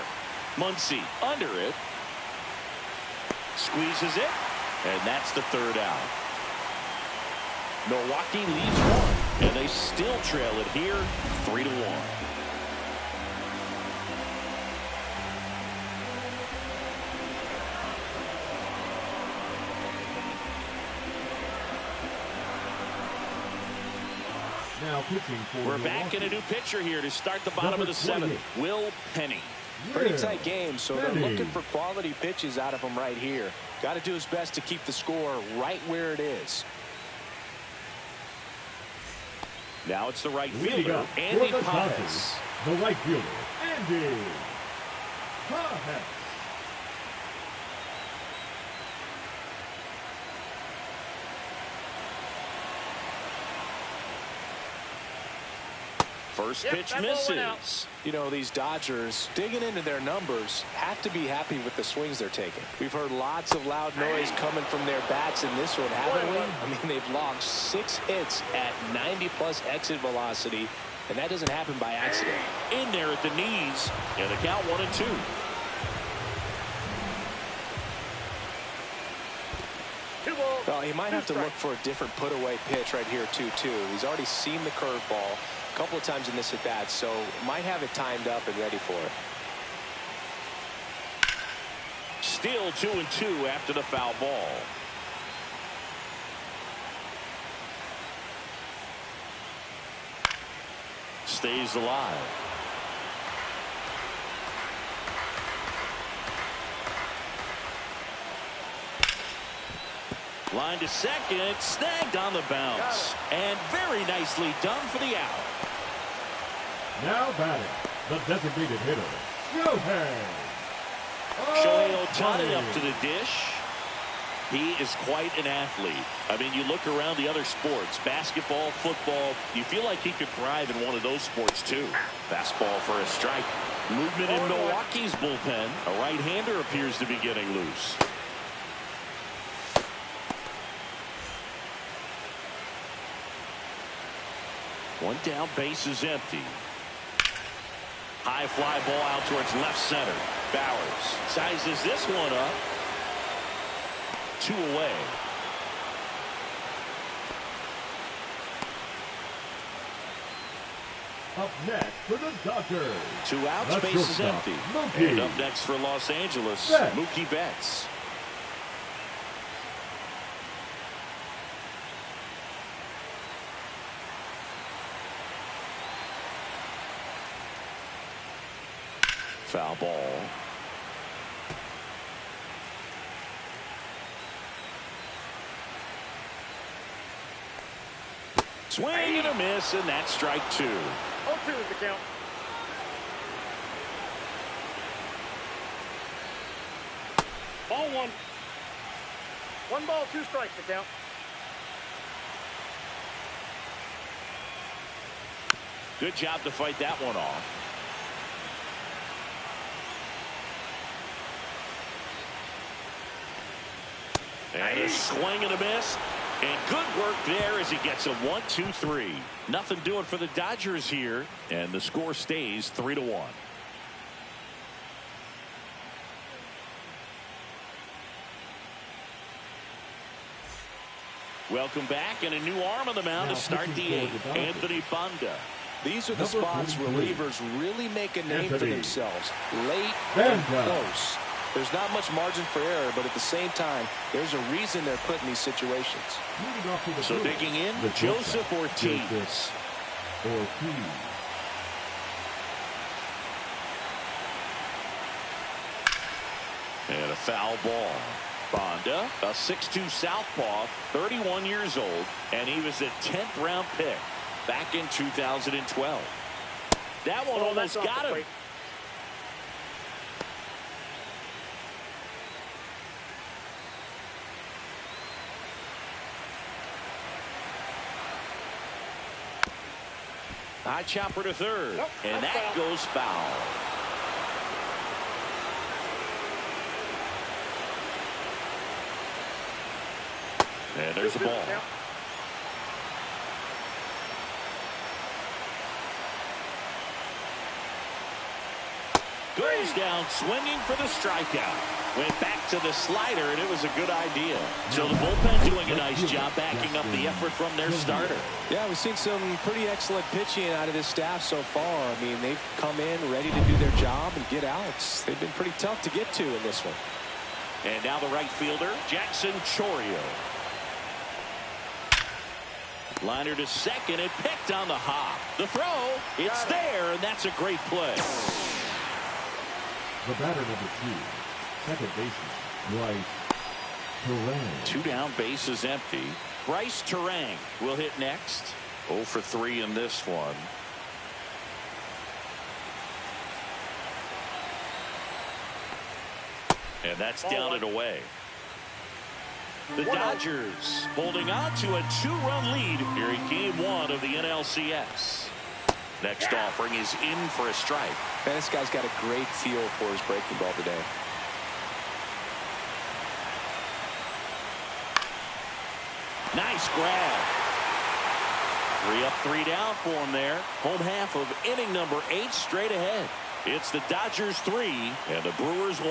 Muncy under it. Squeezes it. And that's the 3rd out. Milwaukee leads 1. And they still trail it here 3-1. Now pitching for We're back in a new pitcher here to start the bottom of the 7th. Will Penny. Pretty tight game, so they're looking for quality pitches out of him right here. Got to do his best to keep the score right where it is. Now it's the right fielder, Andy Paves. The right fielder, Andy Paves. First pitch misses. You know, these Dodgers, digging into their numbers, have to be happy with the swings they're taking. We've heard lots of loud noise coming from their bats in this one, haven't we? I mean, they've logged 6 hits at 90-plus exit velocity, and that doesn't happen by accident. In there at the knees, and the count 1-2. Well, he might have to look for a different put-away pitch right here, 2-2. He's already seen the curveball a couple of times in this at-bat, so might have it timed up and ready for it. Still 2-2 after the foul ball. Stays alive. Line to second, snagged on the bounce, and very nicely done for the out. Now batting, the designated hitter, Shohei Ohtani up to the dish. He is quite an athlete. I mean, you look around the other sports, basketball, football, you feel like he could thrive in one of those sports too. Fastball for a strike. Movement in Milwaukee's bullpen. A right-hander appears to be getting loose. One down, base is empty. High fly ball out towards left center. Bauers sizes this one up. 2 away. Up next for the Dodgers. 2 outs, That's base is shortstop, empty. Mookie. And up next for Los Angeles, Betts. Mookie Betts. Foul ball. Swing and a miss, and that's strike 2. 0-2 is the count. Ball 1. 1 ball, 2 strikes the count. Good job to fight that one off. And a swing and a miss. And good work there as he gets a 1-2-3. Nothing doing for the Dodgers here. And the score stays 3-1. Welcome back, and a new arm on the mound to start the eighth. Anthony Banda. These are the spots relievers really make a name for themselves. Late and close. There's not much margin for error, but at the same time, there's a reason they're put in these situations. So digging in, Joseph Ortiz. And a foul ball. Banda, a 6'2 southpaw, 31 years old, and he was a 10th round pick back in 2012. That one almost got him. High chopper to third, and that goes foul. And there's the ball. Goes down swinging for the strikeout. Went back to the slider, and it was a good idea. So the bullpen doing a nice job backing up the effort from their starter. Yeah, we've seen some pretty excellent pitching out of this staff so far. I mean, they've come in ready to do their job and get outs. They've been pretty tough to get to in this one. And now the right fielder, Jackson Chourio. Liner to second and picked on the hop. The throw, it's there, and that's a great play. The batter number 2, second baseman, Bryce Turang. 2 down, bases empty. Bryce Turang will hit next. 0 for 3 in this one. And that's down and away. The Dodgers holding on to a 2-run lead here in Game 1 of the NLCS. Next offering is in for a strike. Man, this guy's got a great feel for his breaking ball today. Nice grab. 3 up, 3 down for him there. Home half of inning number 8 straight ahead. It's the Dodgers 3 and the Brewers 1.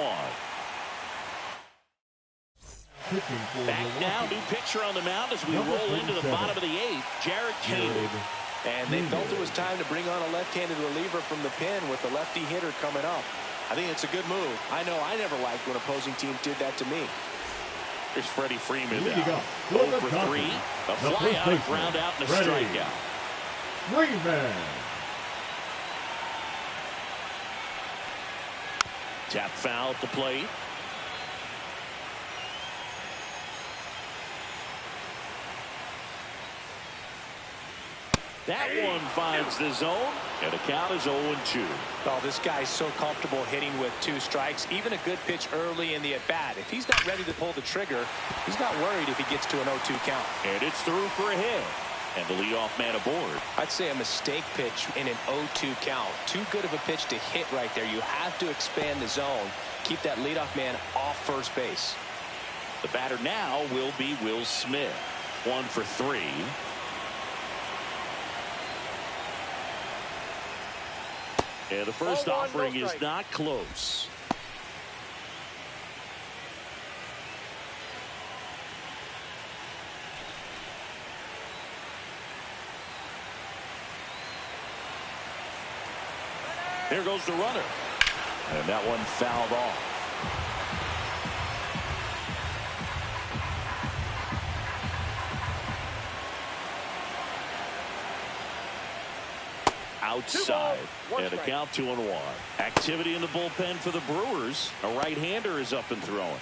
Back now, new pitcher on the mound as we roll into the bottom of the 8th, Jared Kane. And they felt it was time to bring on a left-handed reliever from the pen with the lefty hitter coming up. I think it's a good move. I know I never liked when opposing teams did that to me. Here's Freddie Freeman now. 0 for 3. A fly out, a ground out, and a strikeout. Freeman. Tap foul at the plate. That one finds the zone, and the count is 0-2. Oh, this guy's so comfortable hitting with 2 strikes. Even a good pitch early in the at-bat. If he's not ready to pull the trigger, he's not worried if he gets to an 0-2 count. And it's through for a hit. And the leadoff man aboard. I'd say a mistake pitch in an 0-2 count. Too good of a pitch to hit right there. You have to expand the zone. Keep that leadoff man off first base. The batter now will be Will Smith. 1 for 3. And the first offering is not close. Here goes the runner. And that one fouled off. Outside, and a count 2-1. Activity in the bullpen for the Brewers. A right-hander is up and throwing.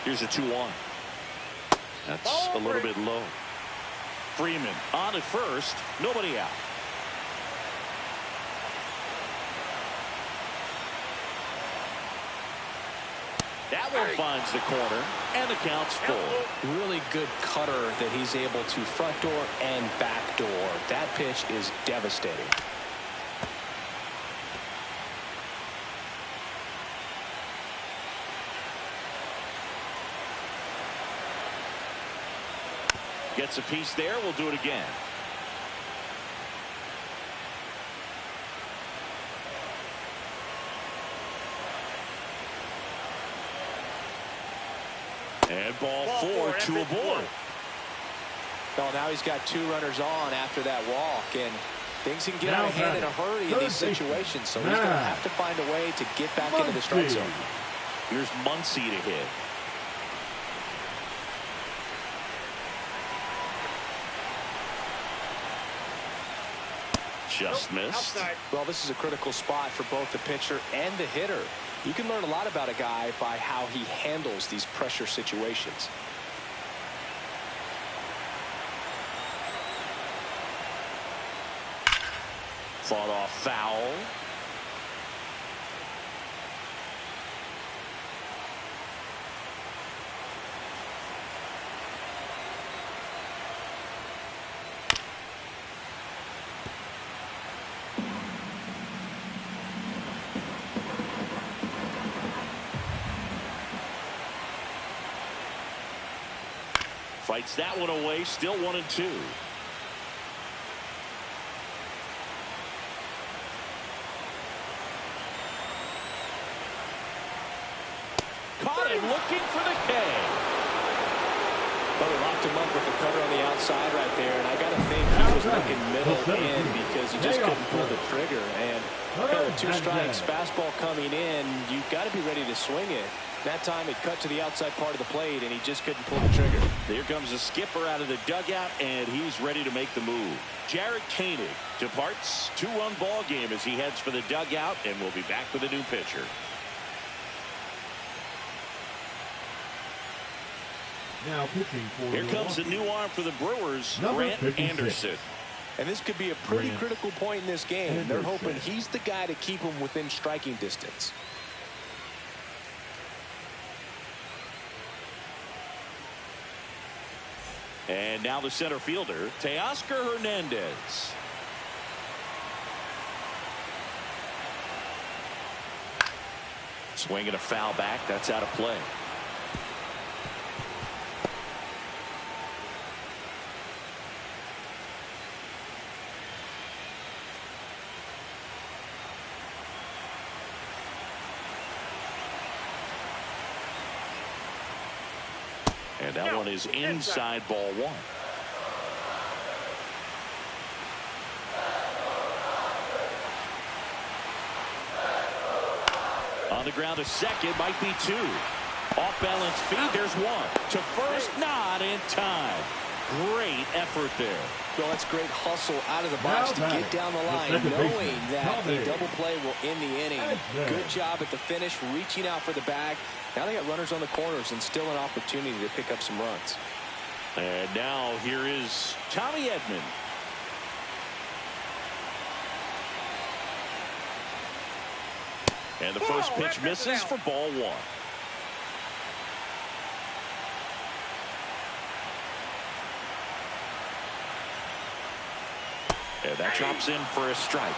Here's a 2-1. That's a little bit low. Freeman on at first, nobody out. That one finds the corner, and the count's full. Really good cutter that he's able to front door and back door. That pitch is devastating. Gets a piece there. We'll do it again. And ball four, two aboard. Well, now he's got 2 runners on after that walk, and things can get out of hand in a hurry in these situations, so he's going to have to find a way to get back into the strike zone. Here's Muncy to hit. Just missed. Well, this is a critical spot for both the pitcher and the hitter. You can learn a lot about a guy by how he handles these pressure situations. Fought off foul. Fights that one away, still 1-2. Caught him looking for the K. Well, they locked him up with the cutter on the outside right there, and I got to think he was looking middle in because he just couldn't pull the trigger. And with 2 strikes, fastball coming in, you've got to be ready to swing it. That time it cut to the outside part of the plate, and he just couldn't pull the trigger. Here comes the skipper out of the dugout, and he's ready to make the move. Jared Koenig departs. 2-run ball game as he heads for the dugout, and we'll be back with a new pitcher. Now pitching for Here comes the new arm for the Brewers, Grant Anderson. And this could be a pretty critical point in this game. They're hoping he's the guy to keep him within striking distance. And now the center fielder, Teoscar Hernandez. Swinging a foul back. That's out of play. And that one is inside ball 1. On the ground to second, might be 2. Off balance feed, there's 1. To first, not in time. Great effort there. Well, that's great hustle out of the box to get down the line, knowing that the double play will end the inning. Good job at the finish, reaching out for the bag. Now they got runners on the corners and still an opportunity to pick up some runs. And now here is Tommy Edman. And the first pitch misses for ball 1. And that drops in for a strike.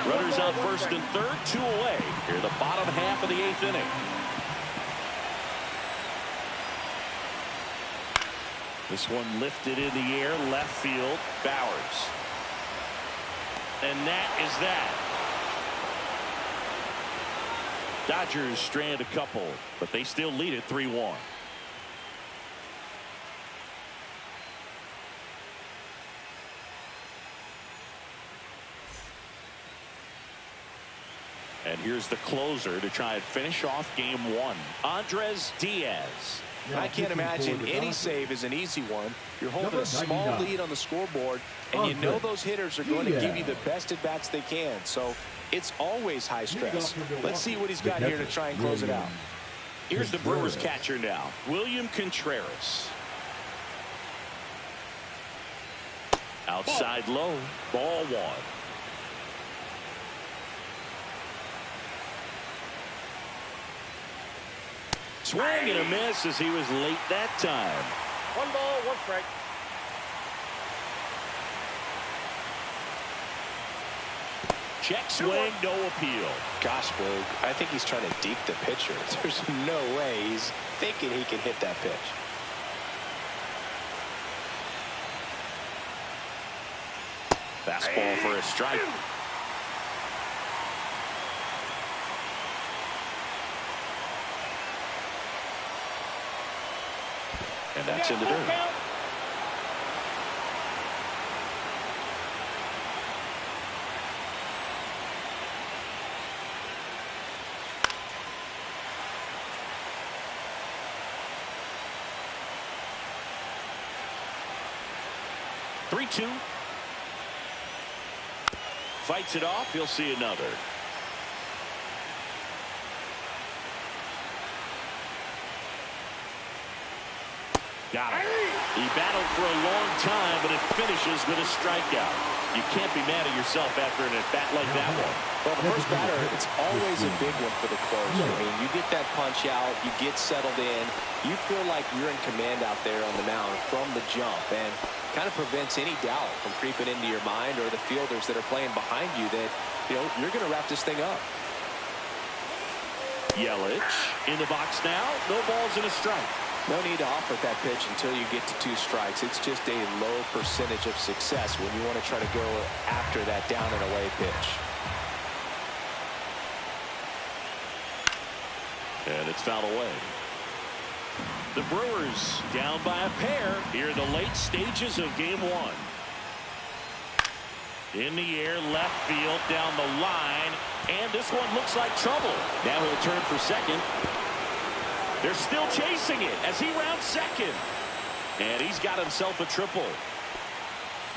Runners on first and third, 2 away. Here the bottom half of the 8th inning. This one lifted in the air, left field, Bowers. And that is that. Dodgers strand a couple, but they still lead it 3-1. And here's the closer to try and finish off game 1. Andres Diaz. I can't imagine any save is an easy one. You're holding a small lead on the scoreboard, and you know those hitters are going to give you the best at-bats they can. So it's always high stress. Let's see what he's got here to try and close it out. Here's the Brewers catcher now, William Contreras. Outside low, ball 1. Swing and a miss as he was late that time. 1 ball, 1 strike. Check swing, no appeal. Gosh, Boog, I think he's trying to deke the pitcher. There's no way he's thinking he can hit that pitch. Fastball for a strike. And that's in the dirt. Count. 3-2. Fights it off. He'll see another. Got it. He battled for a long time, but it finishes with a strikeout. You can't be mad at yourself after an at-bat like that one. Well, the first batter, it's always a big one for the closer. I mean, you get that punch out, you get settled in, you feel like you're in command out there on the mound from the jump, and kind of prevents any doubt from creeping into your mind or the fielders that are playing behind you that, you know, you're going to wrap this thing up. Yelich in the box now. No balls and a strike. No need to offer that pitch until you get to 2 strikes. It's just a low percentage of success when you want to try to go after that down and away pitch. And it's fouled away. The Brewers down by a pair here in the late stages of game 1. In the air, left field, down the line, and this one looks like trouble. Now he'll turn for second. They're still chasing it as he rounds second. And he's got himself a triple.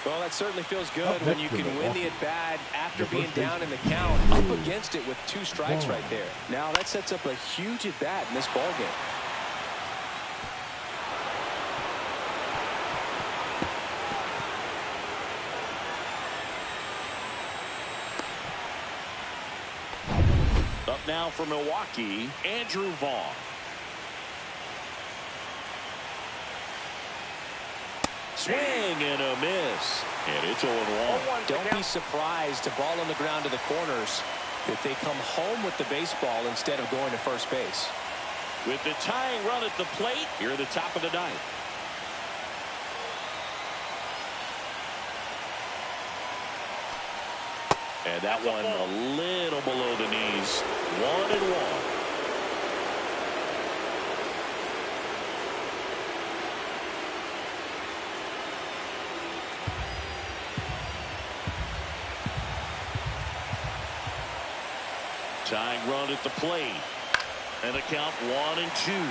Well, that certainly feels good when you can win the at-bat after being down in the count, up against it with 2 strikes right there. Now that sets up a huge at-bat in this ballgame. Up now for Milwaukee, Andrew Vaughn. Swing and a miss. And it's 0-1. Don't be surprised to ball on the ground to the corners if they come home with the baseball instead of going to first base. With the tying run at the plate here at the top of the 9th. And that one a little below the knees. 1-1. Tying run at the plate. And a count 1-2.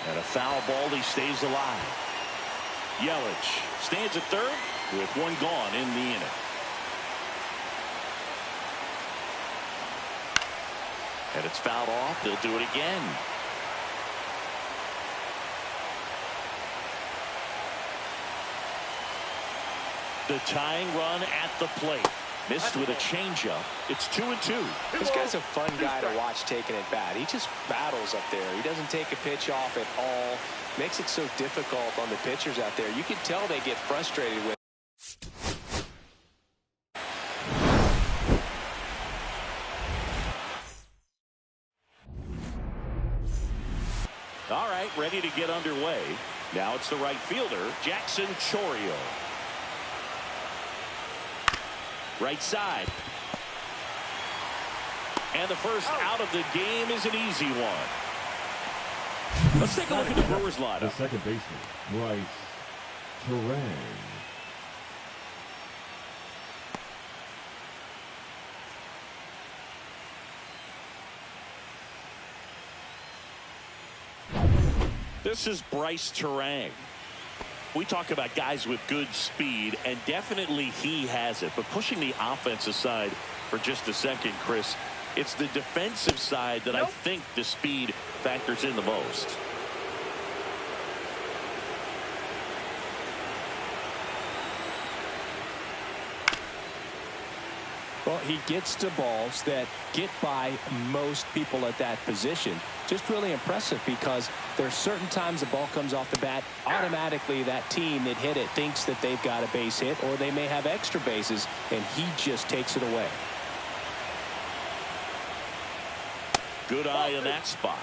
And a foul ball. He stays alive. Yelich stands at third with 1 gone in the inning. And it's fouled off. They'll do it again. The tying run at the plate. Missed with a changeup. It's 2-2. This guy's a fun guy to watch taking at bat. He just battles up there. He doesn't take a pitch off at all. Makes it so difficult on the pitchers out there. You can tell they get frustrated with. All right, ready to get underway. Now it's the right fielder, Jackson Chourio. Right side. And the first out of the game is an easy one. Let's take a look at the Brewers lineup. The second baseman, Bryce Terang. This is Bryce Terang. We talk about guys with good speed, and definitely he has it. But pushing the offense aside for just a second, Chris, it's the defensive side that I think the speed factors in the most. Well, he gets to balls that get by most people at that position. Just really impressive because there's certain times the ball comes off the bat, automatically that team that hit it thinks that they've got a base hit or they may have extra bases, and he just takes it away. Good eye in that spot.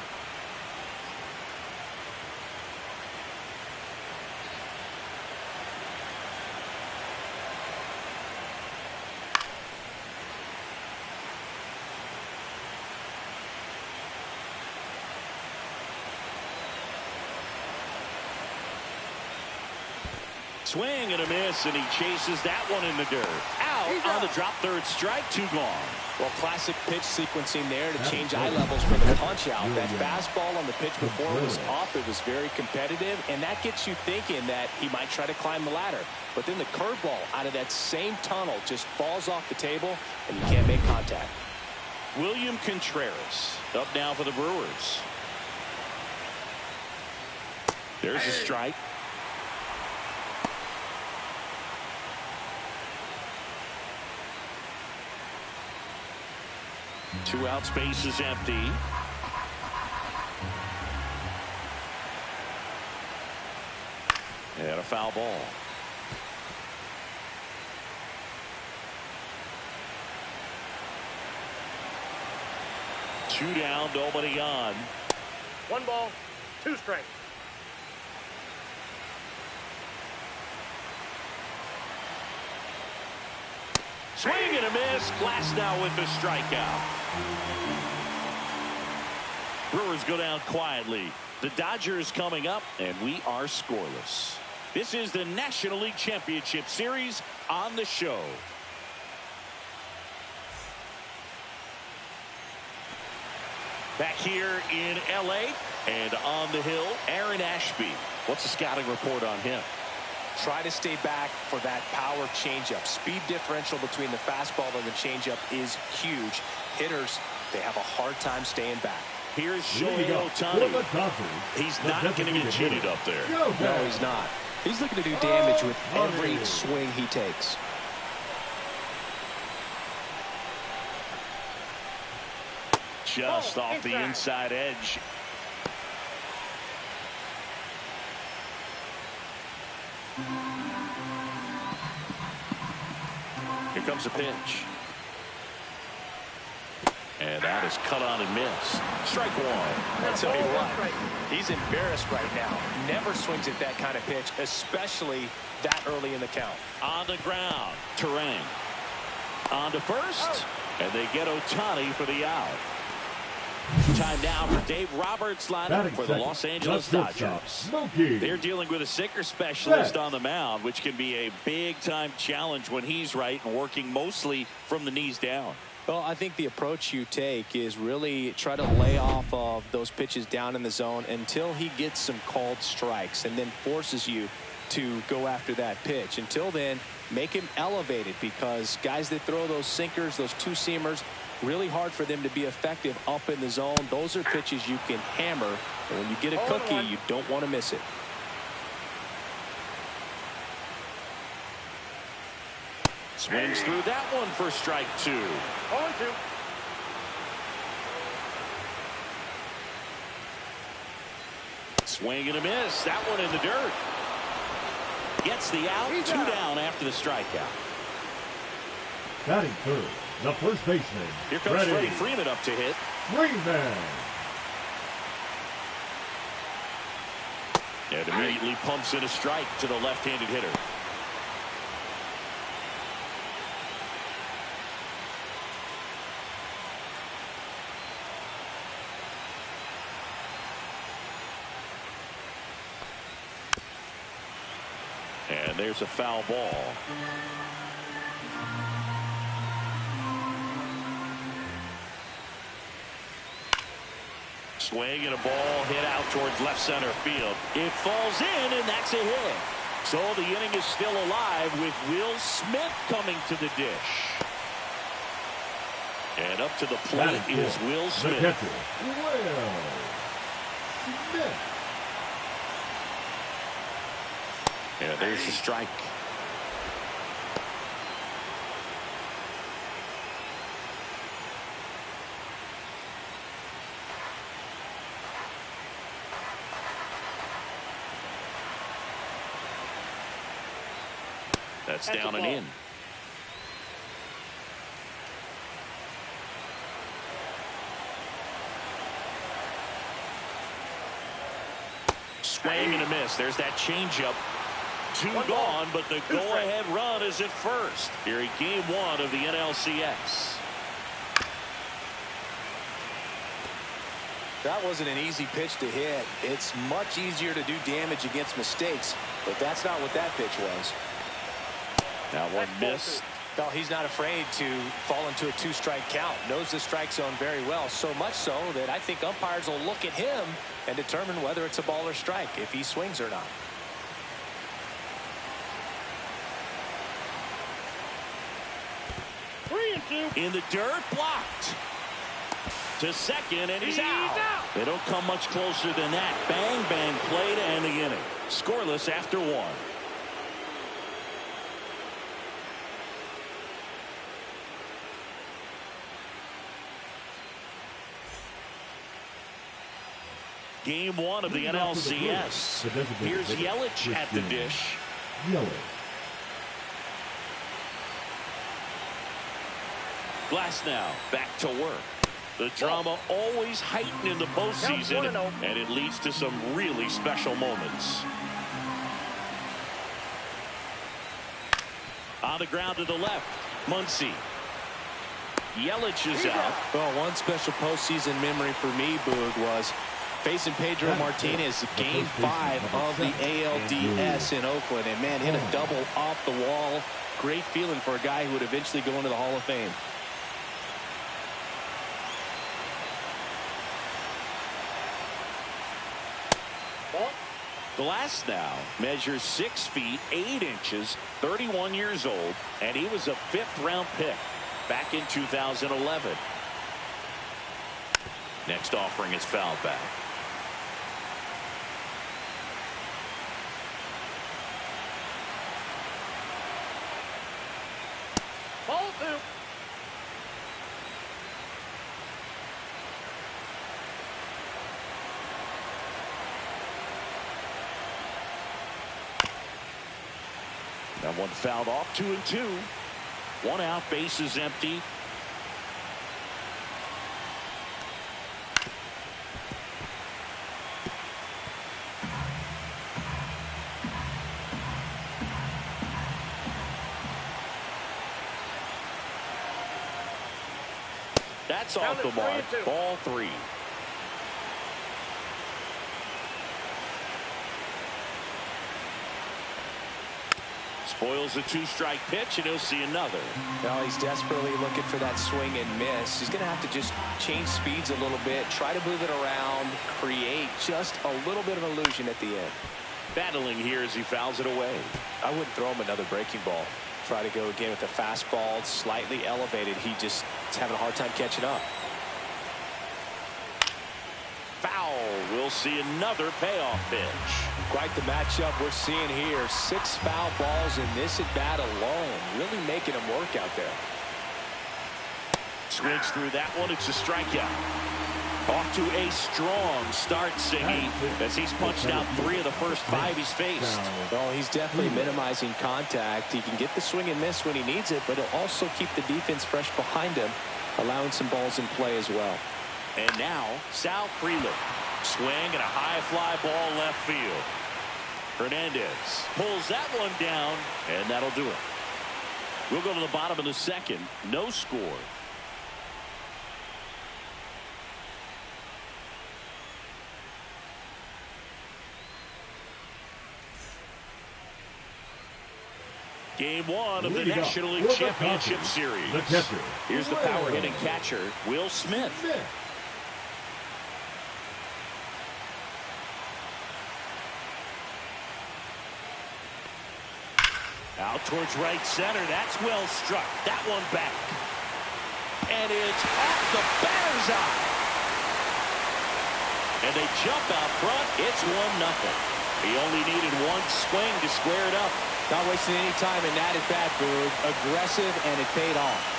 Swing and a miss, and he chases that one in the dirt. Out on the drop, third strike, 2 gone. Well, classic pitch sequencing there to change eye levels for the punch out. That fastball on the pitch before was up. It was very competitive, and that gets you thinking that he might try to climb the ladder. But then the curveball out of that same tunnel just falls off the table, and you can't make contact. William Contreras up now for the Brewers. There's a strike. Two out, space is empty. And a foul ball. Two down, nobody on. 1 ball, 2 strikes. Swing and a miss. Glass now with the strikeout. Brewers go down quietly. The Dodgers coming up, and we are scoreless. This is the National League Championship Series on the show. Back here in L.A. and on the hill, Aaron Ashby. What's the scouting report on him? Try to stay back for that power changeup. Speed differential between the fastball and the changeup is huge. Hitters, they have a hard time staying back. Here's Shohei Ohtani. He's not going to get cheated up there. No, he's not. He's looking to do damage with every swing he takes. Just off the inside edge. Here comes a pitch. And that is cut on and missed. Strike one. I'll tell you what, he's embarrassed right now. Never swings at that kind of pitch, especially that early in the count. On the ground, Terang. On to first, and they get Ohtani for the out. Time now for Dave Roberts' lineup for the Los Angeles Dodgers. They're dealing with a sinker specialist on the mound, which can be a big-time challenge when he's right and working mostly from the knees down. Well, I think the approach you take is really try to lay off of those pitches down in the zone until he gets some called strikes and then forces you to go after that pitch. Until then, make him elevated, because guys that throw those sinkers, those two-seamers, really hard for them to be effective up in the zone. Those are pitches you can hammer, and when you get a cookie, you don't want to miss it. Swings through that one for strike 2. 0-2. Swing and a miss. That one in the dirt. Gets the out. 2 down after the strikeout. Batting third, the first baseman. Here comes Freddie Freeman up to hit. Freeman. And immediately pumps in a strike to the left-handed hitter. And there's a foul ball. Swing and a ball hit out towards left center field. It falls in, and that's a hit. So the inning is still alive with Will Smith coming to the dish. And up to the plate is Will Smith. The catcher, Will Smith. And there's the strike. That's down and in. Swing and a miss. There's that changeup. 2 gone, but the go-ahead run is at first here in Game 1 of the NLCS. That wasn't an easy pitch to hit. It's much easier to do damage against mistakes, but that's not what that pitch was. That one missed. Well, he's not afraid to fall into a 2-strike count. Knows the strike zone very well, so much so that I think umpires will look at him and determine whether it's a ball or strike, if he swings or not. In the dirt, blocked. To second, and he's out. They don't come much closer than that. Bang, bang play to end the inning. Scoreless after 1. Game 1 of the NLCS. Here's Yelich at the dish. Glass now back to work. The drama always heightened in the postseason, and it leads to some really special moments. On the ground to the left, Muncy. Yelich is out. Well, one special postseason memory for me, Boog, was facing Pedro Martinez, Game 5 of the ALDS in Oakland, and man, hit a double off the wall. Great feeling for a guy who would eventually go into the Hall of Fame. Glass now measures 6 feet 8 inches, 31 years old, and he was a 5th-round pick back in 2011. Next offering is fouled back. Ball 2. That one fouled off, 2-2. 1 out, bases empty. That's off the mark. Ball 3. Spoils a 2-strike pitch, and he'll see another. Well, he's desperately looking for that swing and miss. He's going to have to just change speeds a little bit, try to move it around, create just a little bit of illusion at the end. Battling here as he fouls it away. I wouldn't throw him another breaking ball. Try to go again with the fastball, slightly elevated. He just is having a hard time catching up. Foul. We'll see another payoff pitch. Quite the matchup we're seeing here. 6 foul balls in this at bat alone, really making him work out there. Swings through that one. It's a strikeout. Off to a strong start, Siggy, as he's punched out 3 of the first 5 he's faced. Well, he's definitely minimizing contact. He can get the swing and miss when he needs it, but he'll also keep the defense fresh behind him, allowing some balls in play as well. And now, Sal Freeland. Swing and a high fly ball left field. Hernandez pulls that one down, and that'll do it. We'll go to the bottom of the 2nd. No score. Game 1 of the National League Championship Series. Here's the power hitting catcher, Will Smith. Out towards right center. That's well struck. That one back. And it's off the batter's eye. And they jump out front. It's 1-0. He only needed 1 swing to square it up. Not wasting any time in that at bat, Boog. Aggressive, and it paid off.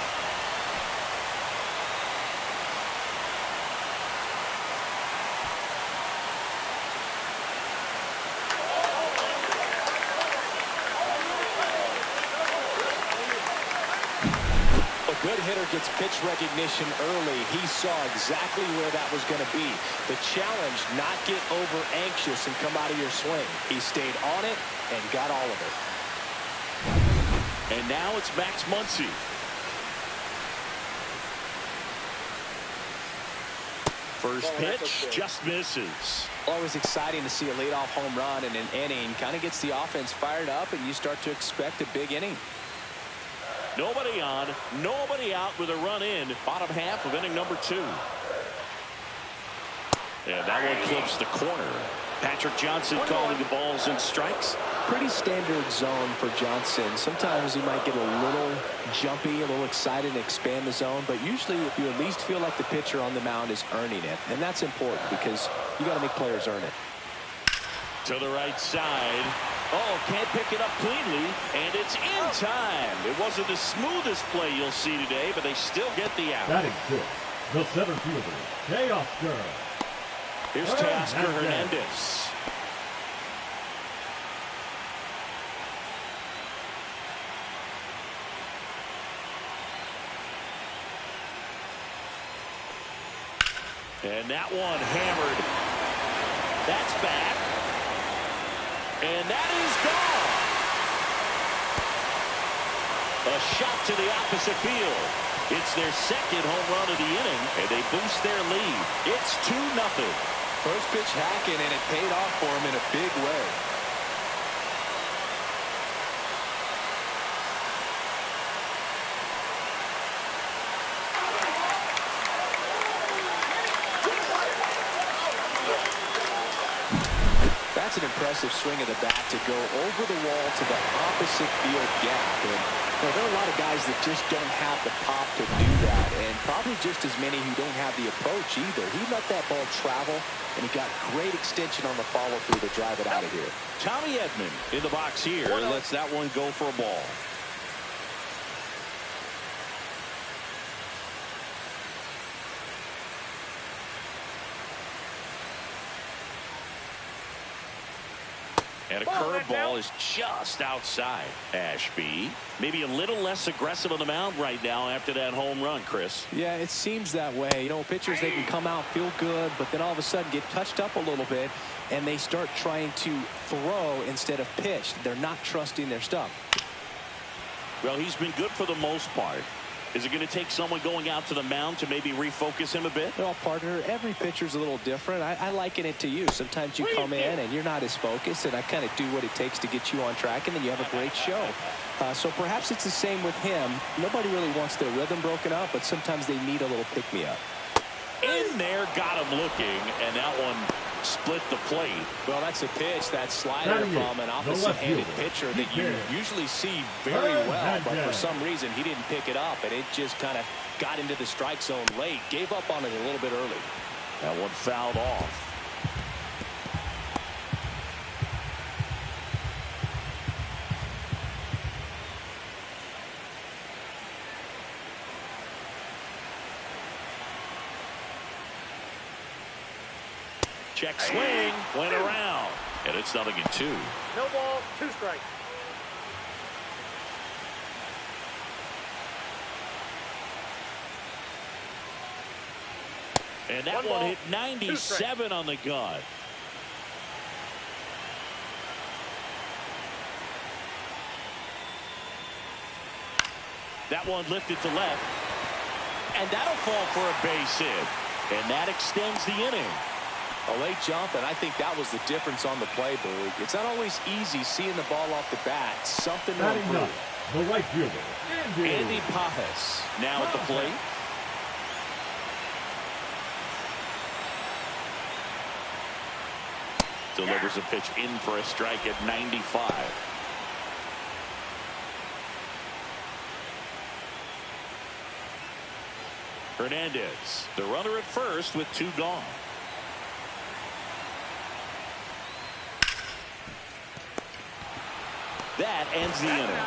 Good hitter gets pitch recognition early. He saw exactly where that was going to be. The challenge, not get over anxious and come out of your swing. He stayed on it and got all of it. And now it's Max Muncy. First pitch just misses. Always exciting to see a leadoff home run in an inning. Kind of gets the offense fired up, and you start to expect a big inning. Nobody on, nobody out with a run in. Bottom half of inning number 2. And that one clips the corner. Patrick Johnson calling the balls and strikes. Pretty standard zone for Johnson. Sometimes he might get a little jumpy, a little excited and expand the zone, but usually you at least feel like the pitcher on the mound is earning it, and that's important because you got to make players earn it. To the right side. Oh, can't pick it up cleanly, and it's in time. It wasn't the smoothest play you'll see today, but they still get the out. Batting 6, the center fielder, Teoscar. Here's Teoscar Hernandez. And that one hammered. That's back. And that is gone. A shot to the opposite field. It's their second home run of the inning, and they boost their lead. It's 2-0. First pitch hacking, and it paid off for him in a big way. That's an impressive swing of the bat to go over the wall to the opposite field gap. And there are a lot of guys that just don't have the pop to do that, and probably just as many who don't have the approach either. He let that ball travel, and he got great extension on the follow-through to drive it out of here. Tommy Edman in the box here lets that one go for a ball. And a curveball is just outside. Ashby, maybe a little less aggressive on the mound right now after that home run, Chris. Yeah, it seems that way. You know, pitchers, they can come out, feel good, but then all of a sudden get touched up a little bit, and they start trying to throw instead of pitch. They're not trusting their stuff. Well, he's been good for the most part. Is it going to take someone going out to the mound to maybe refocus him a bit? Well, partner, every pitcher's a little different. I liken it to you. Sometimes you come in and you're not as focused, and I kind of do what it takes to get you on track, and then you have a great show. So perhaps it's the same with him. Nobody really wants their rhythm broken up, but sometimes they need a little pick-me-up. In there, got him looking, and that one split the plate. Well, that's a pitch, that slider from an opposite-handed pitcher that you usually see very well, but for some reason he didn't pick it up, and it just kind of got into the strike zone late. Gave up on it a little bit early. That one fouled off. Check swing, went around, and it's 0-2. No ball, 2 strikes. And that one hit 97 on the gun. That one lifted to left, and that'll fall for a base hit, and that extends the inning. A late jump, and I think that was the difference on the play, Boog. It's not always easy seeing the ball off the bat. Something to improve. The right fielder, Andy Pajas now at the plate. Delivers a pitch in for a strike at 95. Hernandez, the runner at first with 2 gone. That ends the inning.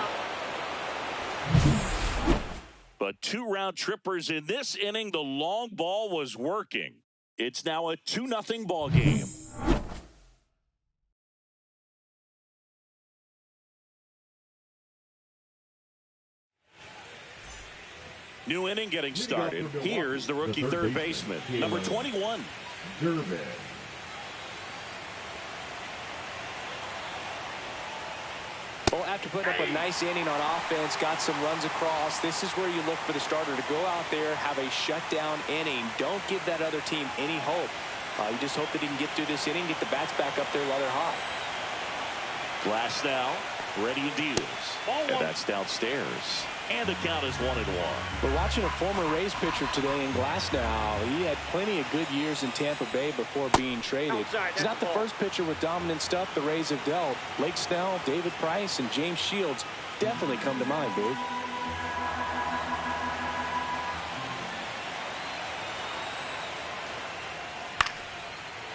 But 2 round trippers in this inning. The long ball was working. It's now a 2-0 ball game. New inning getting started. Here's the rookie third baseman, number 21. Durbin. Well, after putting up a nice inning on offense, got some runs across, this is where you look for the starter to go out there, have a shutdown inning. Don't give that other team any hope. You just hope that he can get through this inning, get the bats back up there while they're hot. Glass now, ready and deals. And that's downstairs. And the count is 1-1. We're watching a former Rays pitcher today in Glasnow. He had plenty of good years in Tampa Bay before being traded. He's not the first pitcher with dominant stuff the Rays have dealt. Blake Snell, David Price, and James Shields definitely come to mind, Boog.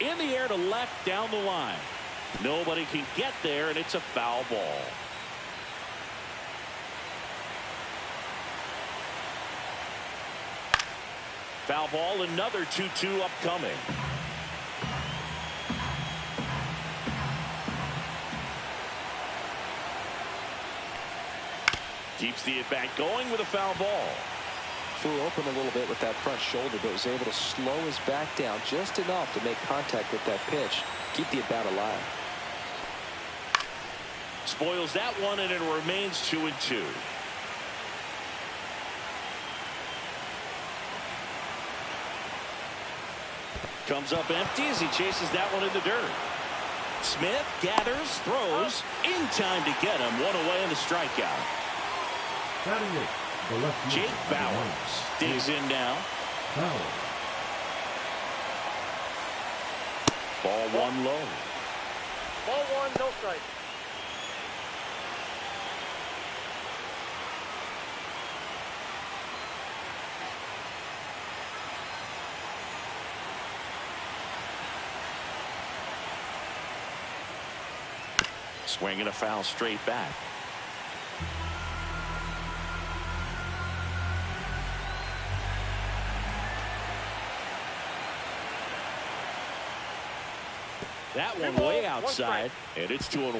In the air to left down the line. Nobody can get there, and it's a foul ball. Foul ball, another 2-2 upcoming. Keeps the at-bat going with a foul ball. Flew open a little bit with that front shoulder, but was able to slow his back down just enough to make contact with that pitch. Keep the at-bat alive. Spoils that one, and it remains 2-2. Comes up empty as he chases that one in the dirt. Smith gathers, throws, in time to get him. One away in the strikeout. Jake Bowers digs in now. Ball one low. Ball one, no strike. Swinging a foul straight back. That one way outside, and it's 2-1.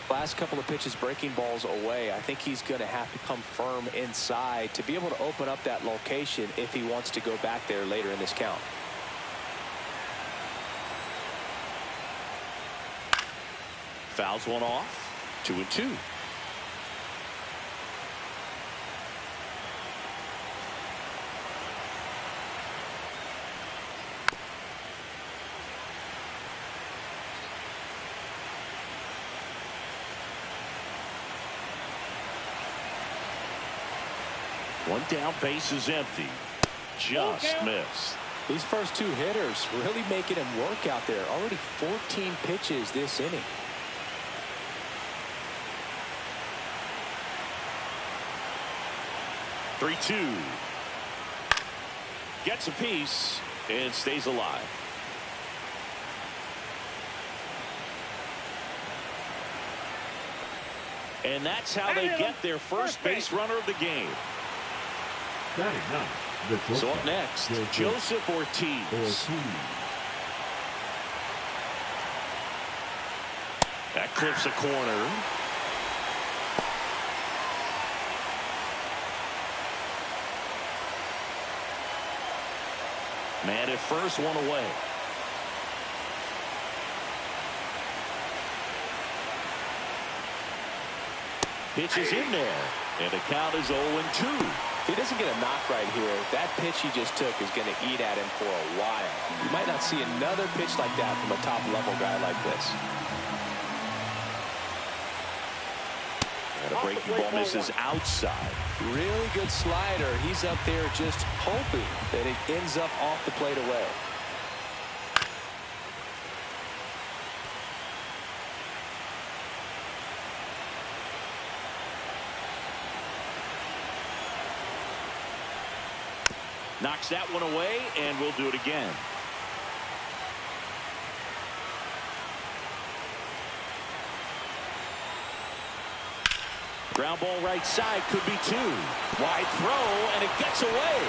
Last couple of pitches breaking balls away. I think he's going to have to come firm inside to be able to open up that location if he wants to go back there later in this count. Fouls one off. 2-2. One down, base is empty. Just missed. These first two hitters really making him work out there. Already 14 pitches this inning. Three-two. Gets a piece and stays alive. And that's how they get their first base runner of the game. So up next, Joseph Ortiz. That clips a corner. Man at first, one away. Pitch is in there, and the count is 0-2. If he doesn't get a knock right here, that pitch he just took is going to eat at him for a while. You might not see another pitch like that from a top-level guy like this. And a breaking ball misses outside. Really good slider. He's up there just hoping that it ends up off the plate away. Knocks that one away, and we'll do it again. Ground ball right side, could be two. Wide throw, and it gets away.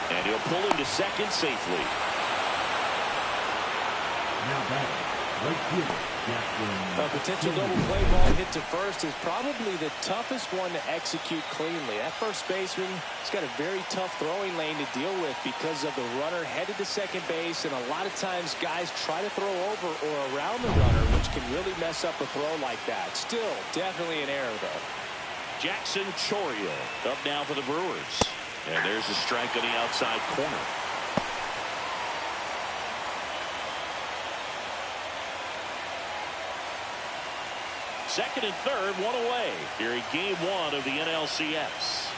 And he'll pull into second safely. Now batting, Right fielder, Jackson. A potential double play ball hit to first is probably the toughest one to execute cleanly. That first baseman has got a very tough throwing lane to deal with because of the runner headed to second base, and a lot of times guys try to throw over or around the runner, which can really mess up a throw like that. Still, definitely an error, though. Jackson Chourio up now for the Brewers. And there's a strike on the outside corner. Second and third, one away here in game one of the NLCS.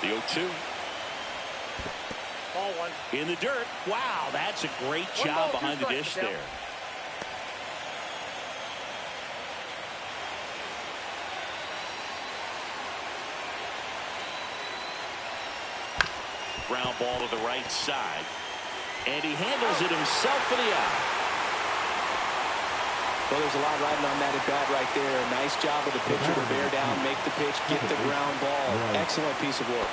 The 0-2. Ball one. In the dirt. Wow, that's a great job behind the dish there. Ground ball to the right side. And he handles it himself for the out. Well, there's a lot riding on that at bat right there. Nice job of the pitcher to bear down, make the pitch, get the ground ball. Excellent piece of work.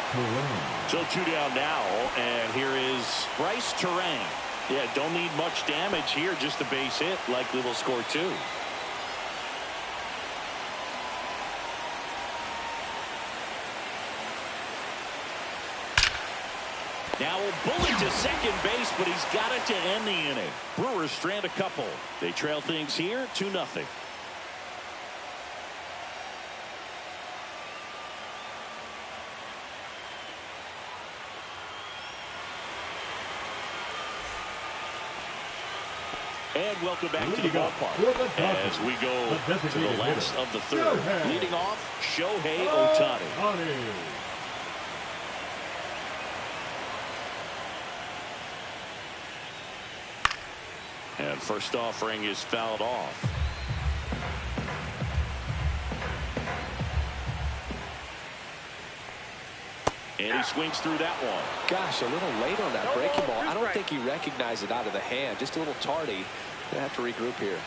So 2 down now, and here is Bryce Terang. Yeah, don't need much damage here, just a base hit. Likely will score 2. Now a bullet to second base, but he's got it to end the inning. Brewers strand a couple. They trail things here 2-0. And welcome back to the ballpark as we go to the last of the third. Leading off, Shohei Ohtani. And first offering is fouled off. And he swings through that one. Gosh, a little late on that breaking ball. I don't think he recognized it out of the hand. Just a little tardy. Gonna have to regroup here.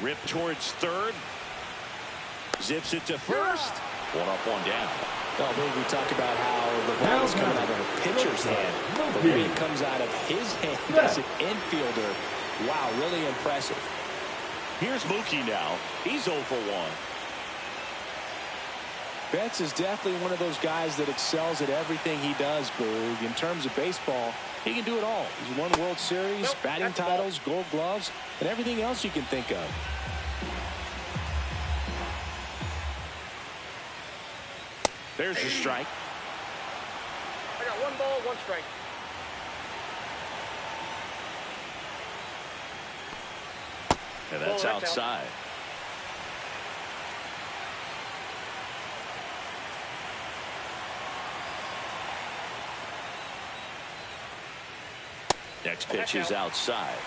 Rip towards third. Zips it to first. One up, one down. Well, we talk about how the ball is coming out of a pitcher's hand. The way it comes out of his hand as an infielder. Wow, really impressive. Here's Mookie now. He's 0 for 1. Betts is definitely one of those guys that excels at everything he does, Boog. In terms of baseball, he can do it all. He's won World Series, batting titles, gold gloves, and everything else you can think of. There's the strike. I got 1 ball, 1 strike. And that's outside. Next pitch is outside.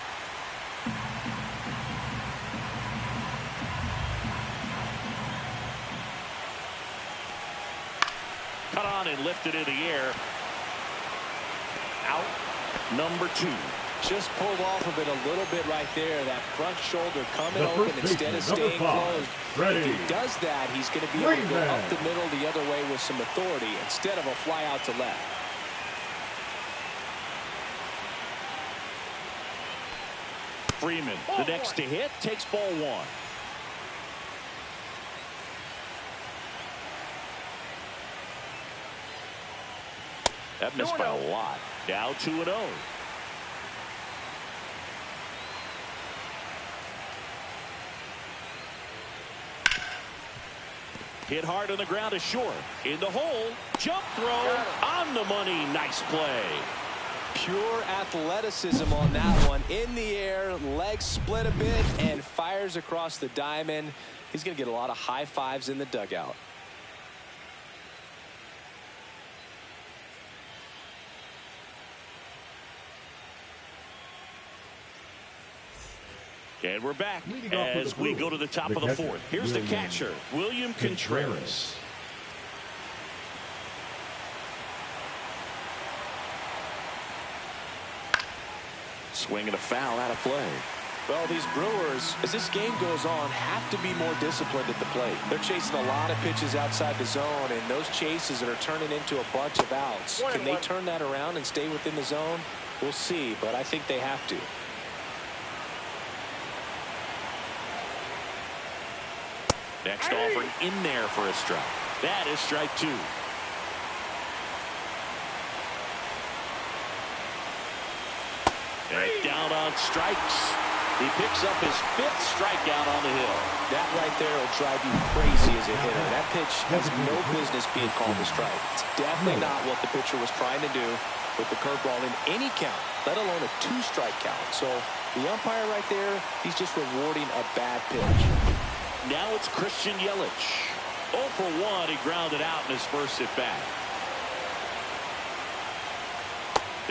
Cut on and lifted in the air. Out. Number 2. Just pulled off of it a little bit right there. That front shoulder coming open instead of staying closed. If he does that, he's going to be able to go up the middle the other way with some authority instead of a fly out to left. Freeman, the next to hit, takes ball 1. That missed by a lot. Now 2-0. Hit hard on the ground to short. In the hole. Jump throw. On the money. Nice play. Pure athleticism on that one. In the air. Legs split a bit and fires across the diamond. He's going to get a lot of high fives in the dugout. And we're back as we go to the top of the fourth. Here's the catcher, William Contreras. Swing and a foul out of play. Well, these Brewers, as this game goes on, have to be more disciplined at the plate. They're chasing a lot of pitches outside the zone, and those chases are turning into a bunch of outs. Can they turn that around and stay within the zone? We'll see, but I think they have to. Next offering in there for a strike. That is strike two. And down on strikes. He picks up his fifth strikeout on the hill. That right there will drive you crazy as a hitter. That pitch has no business being called a strike. It's definitely not what the pitcher was trying to do with the curveball in any count, let alone a two-strike count. So the umpire right there, he's just rewarding a bad pitch. Now it's Christian Yelich. 0 for 1. He grounded out in his first at bat.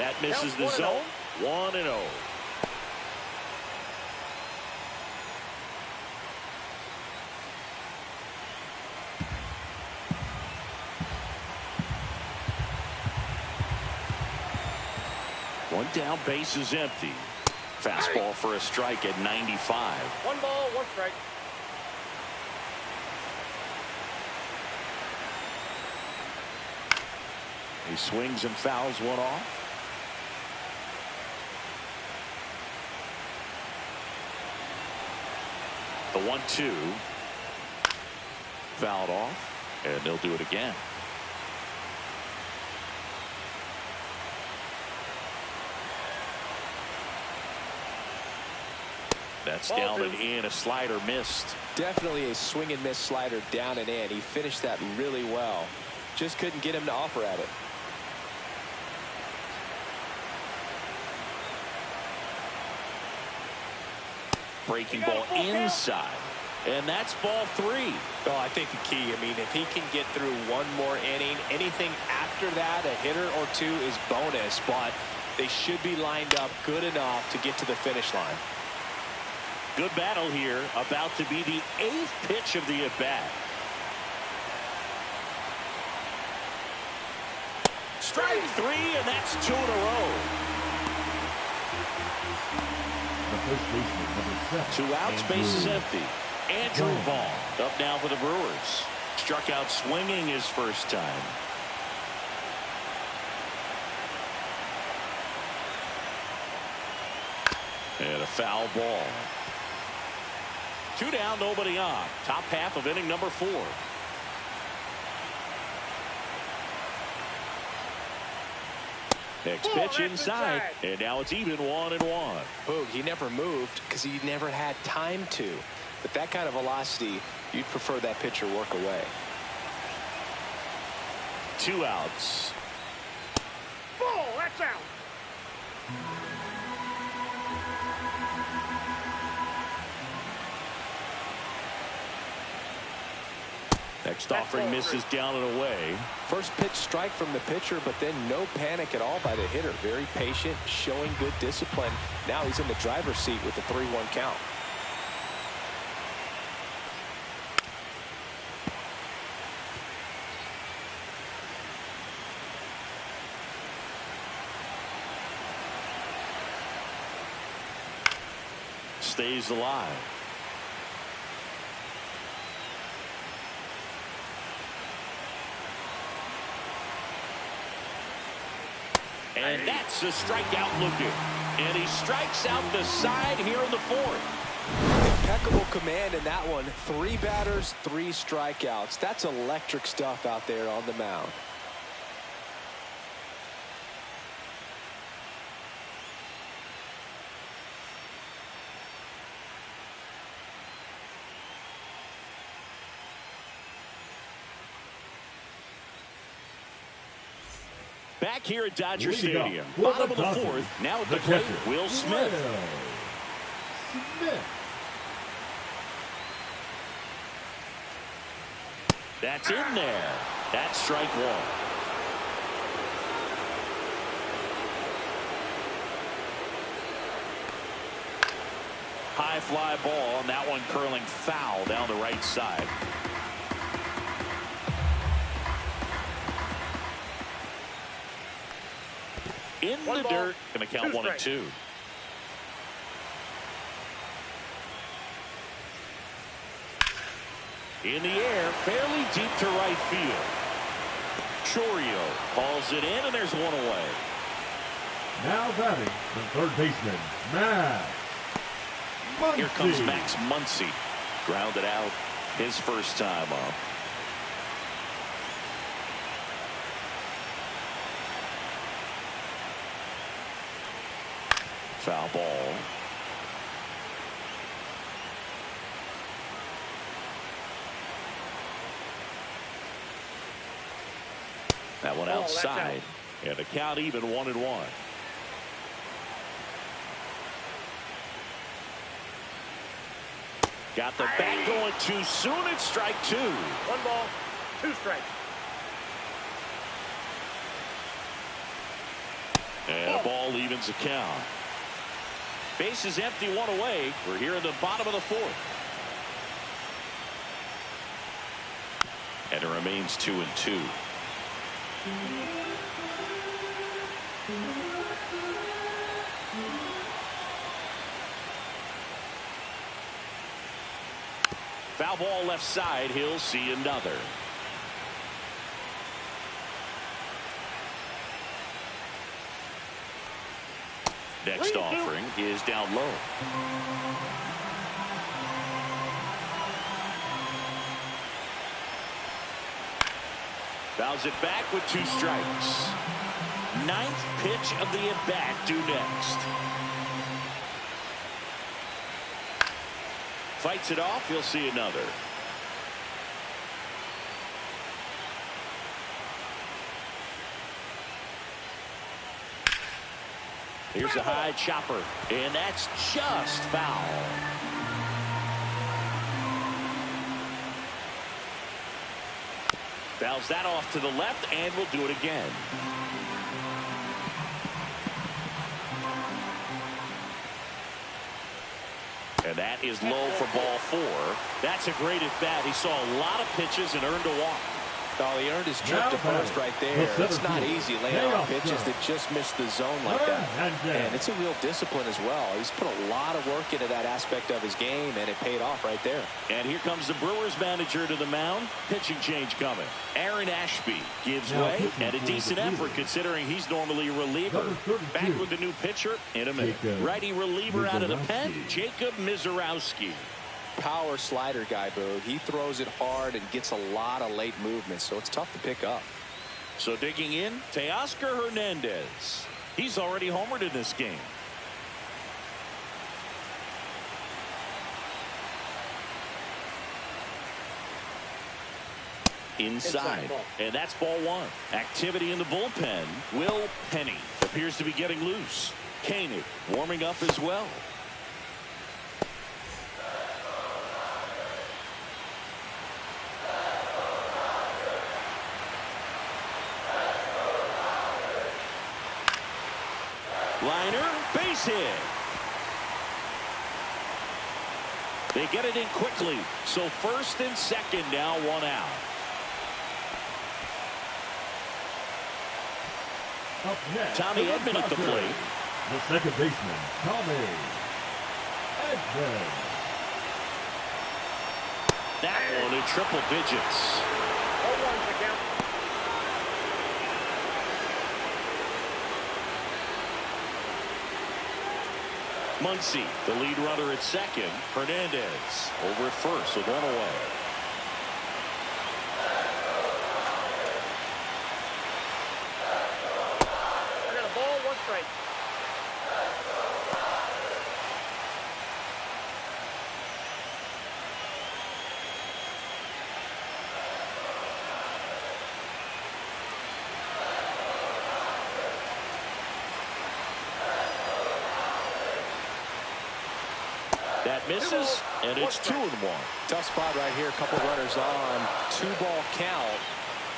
That misses the zone. 1-0. One down, base is empty. Fastball for a strike at 95. 1 ball, 1 strike. He swings and fouls one off. The 1-2. Fouled off, and they'll do it again. That's down and in. A slider missed. Definitely a swing and miss slider down and in. He finished that really well. Just couldn't get him to offer at it. Breaking ball inside. And that's ball 3. Oh, I think the key, I mean, if he can get through one more inning, anything after that, a hitter or two is bonus, but they should be lined up good enough to get to the finish line. Good battle here. About to be the 8th pitch of the at-bat. Strike 3, and that's 2 in a row. The first baseman, number 7. 2 outs, base is empty. Andrew Vaughn up now for the Brewers. Struck out swinging his first time. And a foul ball. 2 down, nobody on. Top half of inning number 4. Next pitch inside, and now it's even 1-1. Boog, he never moved because he never had time to. But that kind of velocity, you'd prefer that pitcher work away. 2 outs. Ball, that's out. Next offering misses down and away. First pitch strike from the pitcher, but then no panic at all by the hitter. Very patient, showing good discipline. Now he's in the driver's seat with the 3-1 count. Stays alive. And that's a strikeout looking. And he strikes out the side here in the 4th. Impeccable command in that one. 3 batters, 3 strikeouts. That's electric stuff out there on the mound. Back here at Dodger Stadium. Bottom of the 4th. Now at the plate, Will Smith. That's in there. That's strike 1. High fly ball, and that one curling foul down the right side. In the dirt, going to count 1 and 2. In the air, fairly deep to right field. Chorio calls it in, and there's one away. Now batting the third baseman, Max Muncy. Here comes Max Muncy. Grounded out his first time up. Foul ball. That one outside. And the count even 1-1. Got the bat going too soon. It's strike 2. 1 ball, 2 strikes. And the ball evens the count. Base is empty, 1 away. We're here in the bottom of the 4th. And it remains 2-2. Foul ball left side. He'll see another. Next offering is down low. Fouls it back with 2 strikes. 9th pitch of the at-bat due next. Fights it off. He'll see another. Here's a high chopper, and that's just foul. Fouls that off to the left, and will do it again. And that is low for ball 4. That's a great at bat. He saw a lot of pitches and earned a walk. Oh, he earned his trip to first right there. It's not easy laying out pitches that just miss the zone like that. And it's a real discipline as well. He's put a lot of work into that aspect of his game, and it paid off right there. And here comes the Brewers manager to the mound. Pitching change coming. Aaron Ashby gives way, and a decent effort considering he's normally a reliever. Back with the new pitcher in a minute. Righty reliever out of the pen, Jacob Mizorowski. Power slider guy, Boog. He throws it hard and gets a lot of late movement, so it's tough to pick up. So digging in, Teoscar Hernandez. He's already homered in this game. Inside. And that's ball 1. Activity in the bullpen. Will Penny appears to be getting loose. Koenig warming up as well. Liner, base hit. They get it in quickly. So first and second now, 1 out. Up next, Tommy Edman at the plate. The second baseman, Tommy Edman. That one in triple digits. 0-1's the count. Muncy, the lead runner at second. Hernandez over at first with 1 away. I got a ball, 1 strike. That misses, and it's 2-1. Tough spot right here. A couple runners on. 2-ball count.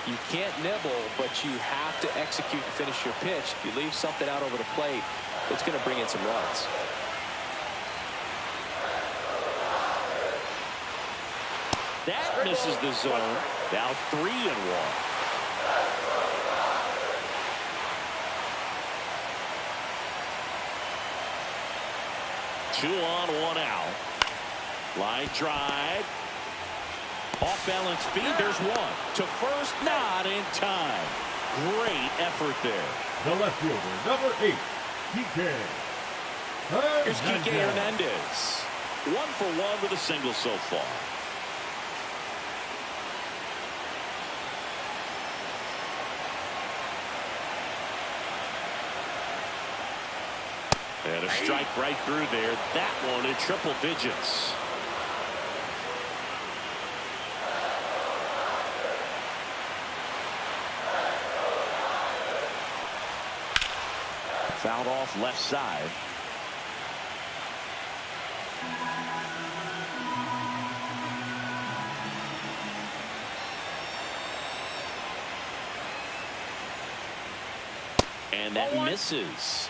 You can't nibble, but you have to execute and finish your pitch. If you leave something out over the plate, it's going to bring in some runs. That misses the zone. Now 3-1. 2 on, 1 out. Line drive. Off balance feed. There's one. To first, not in time. Great effort there. The left fielder, number 8, Kike. Here's Kike Hernandez. 1 for 1 with a single so far. And a strike right through there. That one in triple digits. Fouled off left side. And that misses.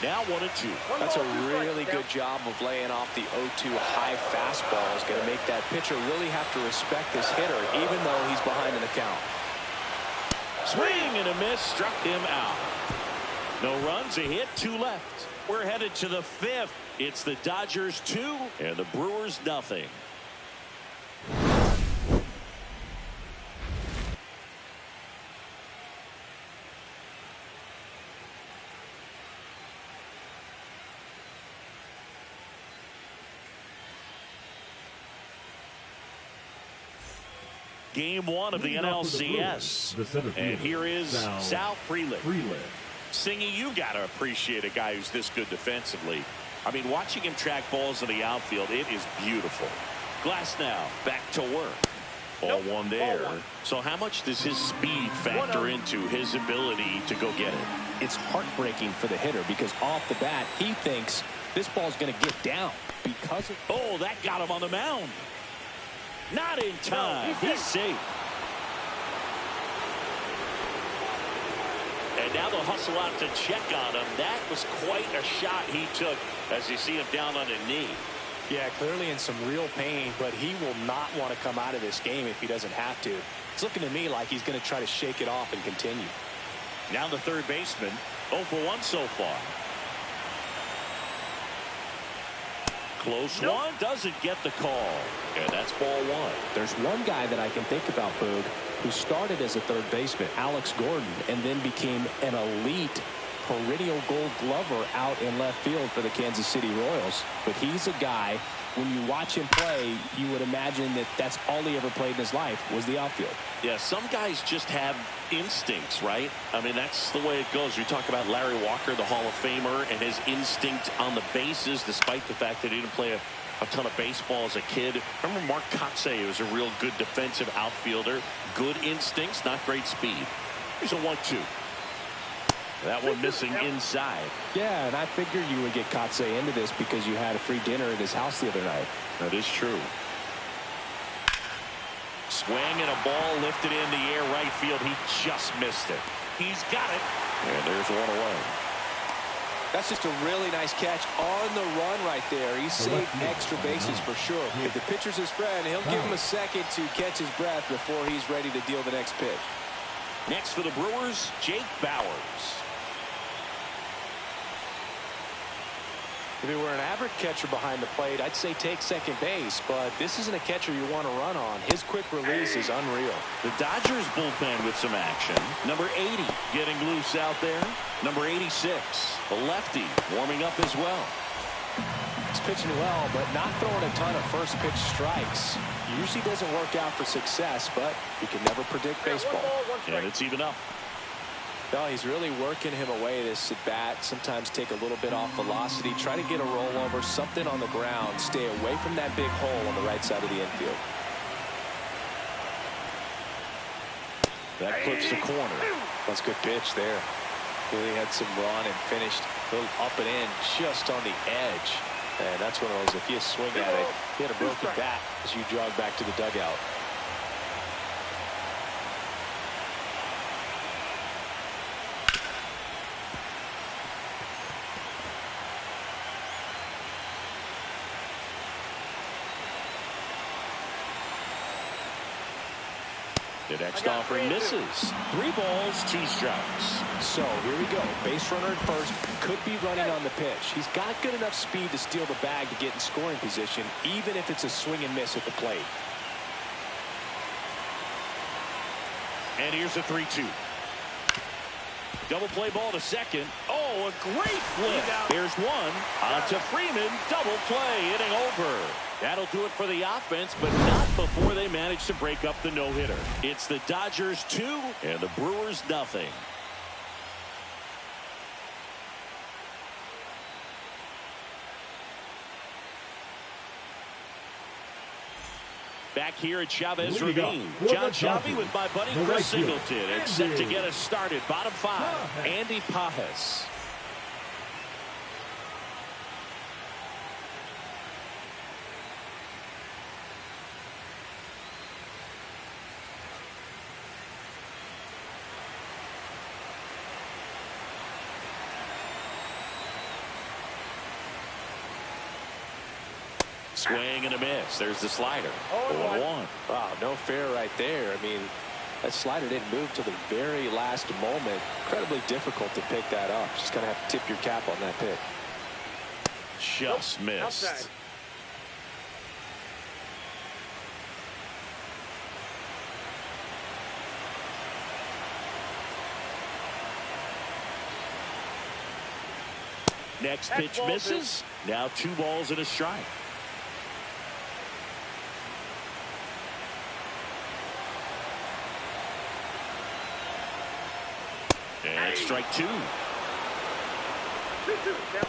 Now 1-2. That's a really good job of laying off the 0-2 high fastball. Is going to make that pitcher really have to respect this hitter, even though he's behind in the count. Swing and a miss, struck him out. No runs, a hit, 2 left. We're headed to the 5th. It's the Dodgers 2 and the Brewers nothing. Game 1 of the NLCS. And here is Sal Frelick. Singy, you got to appreciate a guy who's this good defensively. I mean, watching him track balls in the outfield, it is beautiful. Glass now back to work. Ball one there. So how much does his speed factor into his ability to go get it? It's heartbreaking for the hitter because off the bat, he thinks this ball's going to get down because of... Oh, that got him on the mound. Not in time. He's safe. And now they'll hustle out to check on him. That was quite a shot he took as you see him down on a knee. Yeah, clearly in some real pain, but he will not want to come out of this game if he doesn't have to. It's looking to me like he's going to try to shake it off and continue. Now the third baseman, 0 for 1 so far. Close one, doesn't get the call. And that's ball 1. There's one guy that I can think about, Boog, who started as a third baseman, Alex Gordon, and then became an elite perennial gold glover out in left field for the Kansas City Royals. But he's a guy, when you watch him play, you would imagine that that's all he ever played in his life was the outfield. Yeah, some guys just have instincts, right? I mean, that's the way it goes. We talk about Larry Walker, the Hall of Famer, and his instinct on the bases, despite the fact that he didn't play a ton of baseball as a kid. Remember Mark Kotsay was a real good defensive outfielder. Good instincts, not great speed. Here's a 1-2. That one missing inside. Yeah, and I figured you would get Kotsay into this because you had a free dinner at his house the other night. That is true. Swing and a ball lifted in the air right field. He just missed it. He's got it. And there's one away. That's just a really nice catch on the run right there. He saved extra bases for sure. If the pitcher's his friend, he'll give him a second to catch his breath before he's ready to deal the next pitch. Next for the Brewers, Jake Bauers. If he were an average catcher behind the plate, I'd say take second base, but this isn't a catcher you want to run on. His quick release is unreal. The Dodgers bullpen with some action. Number 80 getting loose out there. Number 86, the lefty, warming up as well. He's pitching well, but not throwing a ton of first pitch strikes. Usually doesn't work out for success, but you can never predict baseball. And it's even up. No, he's really working him away this at bat. Sometimes take a little bit off velocity, try to get a rollover, something on the ground, stay away from that big hole on the right side of the infield. That clips the corner. That's a good pitch there. Really had some run and finished a little up and in just on the edge. And that's one of those, if you swing at it, you had a broken bat as you jog back to the dugout. The next offering misses. 3 balls, 2 strikes. So here we go. Base runner at first, could be running on the pitch. He's got good enough speed to steal the bag to get in scoring position, even if it's a swing and miss at the plate. And here's a 3-2. Double play ball to second. Oh, a great flip. Here's one. On to Freeman. Double play. Inning over. That'll do it for the offense, but not before they manage to break up the no-hitter. It's the Dodgers 2 and the Brewers nothing. Back here at Chavez Ravine. John Shelby with my buddy Chris Singleton. And set to get us started. Bottom 5. Andy Pajes. Swing and a miss. There's the slider. 0-1. Wow, no fair right there. I mean, that slider didn't move till the very last moment. Incredibly difficult to pick that up. Just kind of have to tip your cap on that pick. Just missed. Outside. Next pitch misses. Now 2 balls and a strike. And strike 2. 2-2. Down.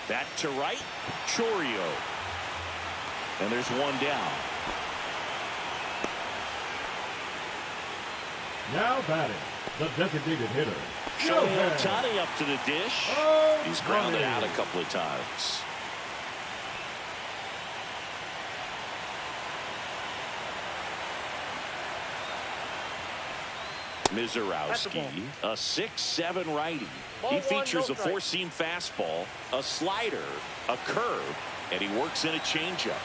Back to right. Chorio. And there's 1 down. Now batting, the designated hitter. Shohei Ohtani up to the dish. He's grounded out a couple of times. Mizorowski, a 6'7" righty. He features a 4-seam fastball, a slider, a curve, and he works in a changeup.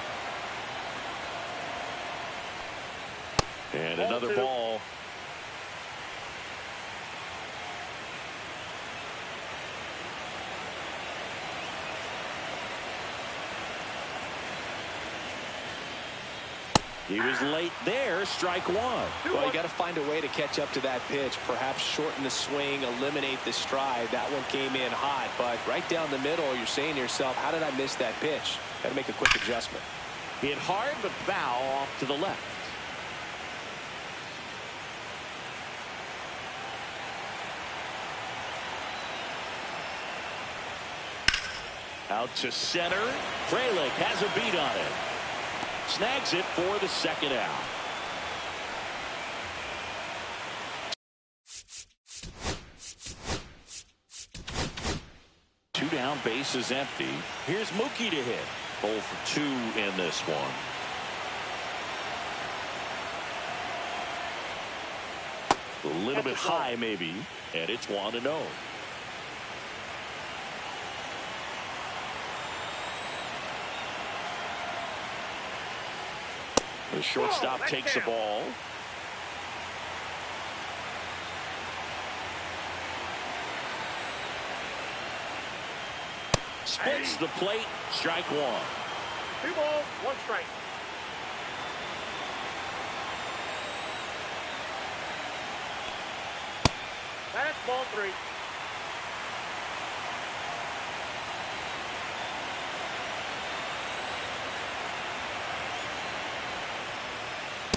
And another ball. He was late there. Strike 1. Well, you got to find a way to catch up to that pitch. Perhaps shorten the swing, eliminate the stride. That one came in hot, but right down the middle, you're saying to yourself, how did I miss that pitch? Got to make a quick adjustment. Hit hard, but foul off to the left. Out to center. Frelick has a beat on it. Snags it for the second out. Two down, base is empty. Here's Mookie to hit. 0 for 2 in this one. A little bit high maybe, and it's 1-0. The shortstop takes the ball. Splits the plate. Strike 1. 2 balls, 1 strike. That's ball 3.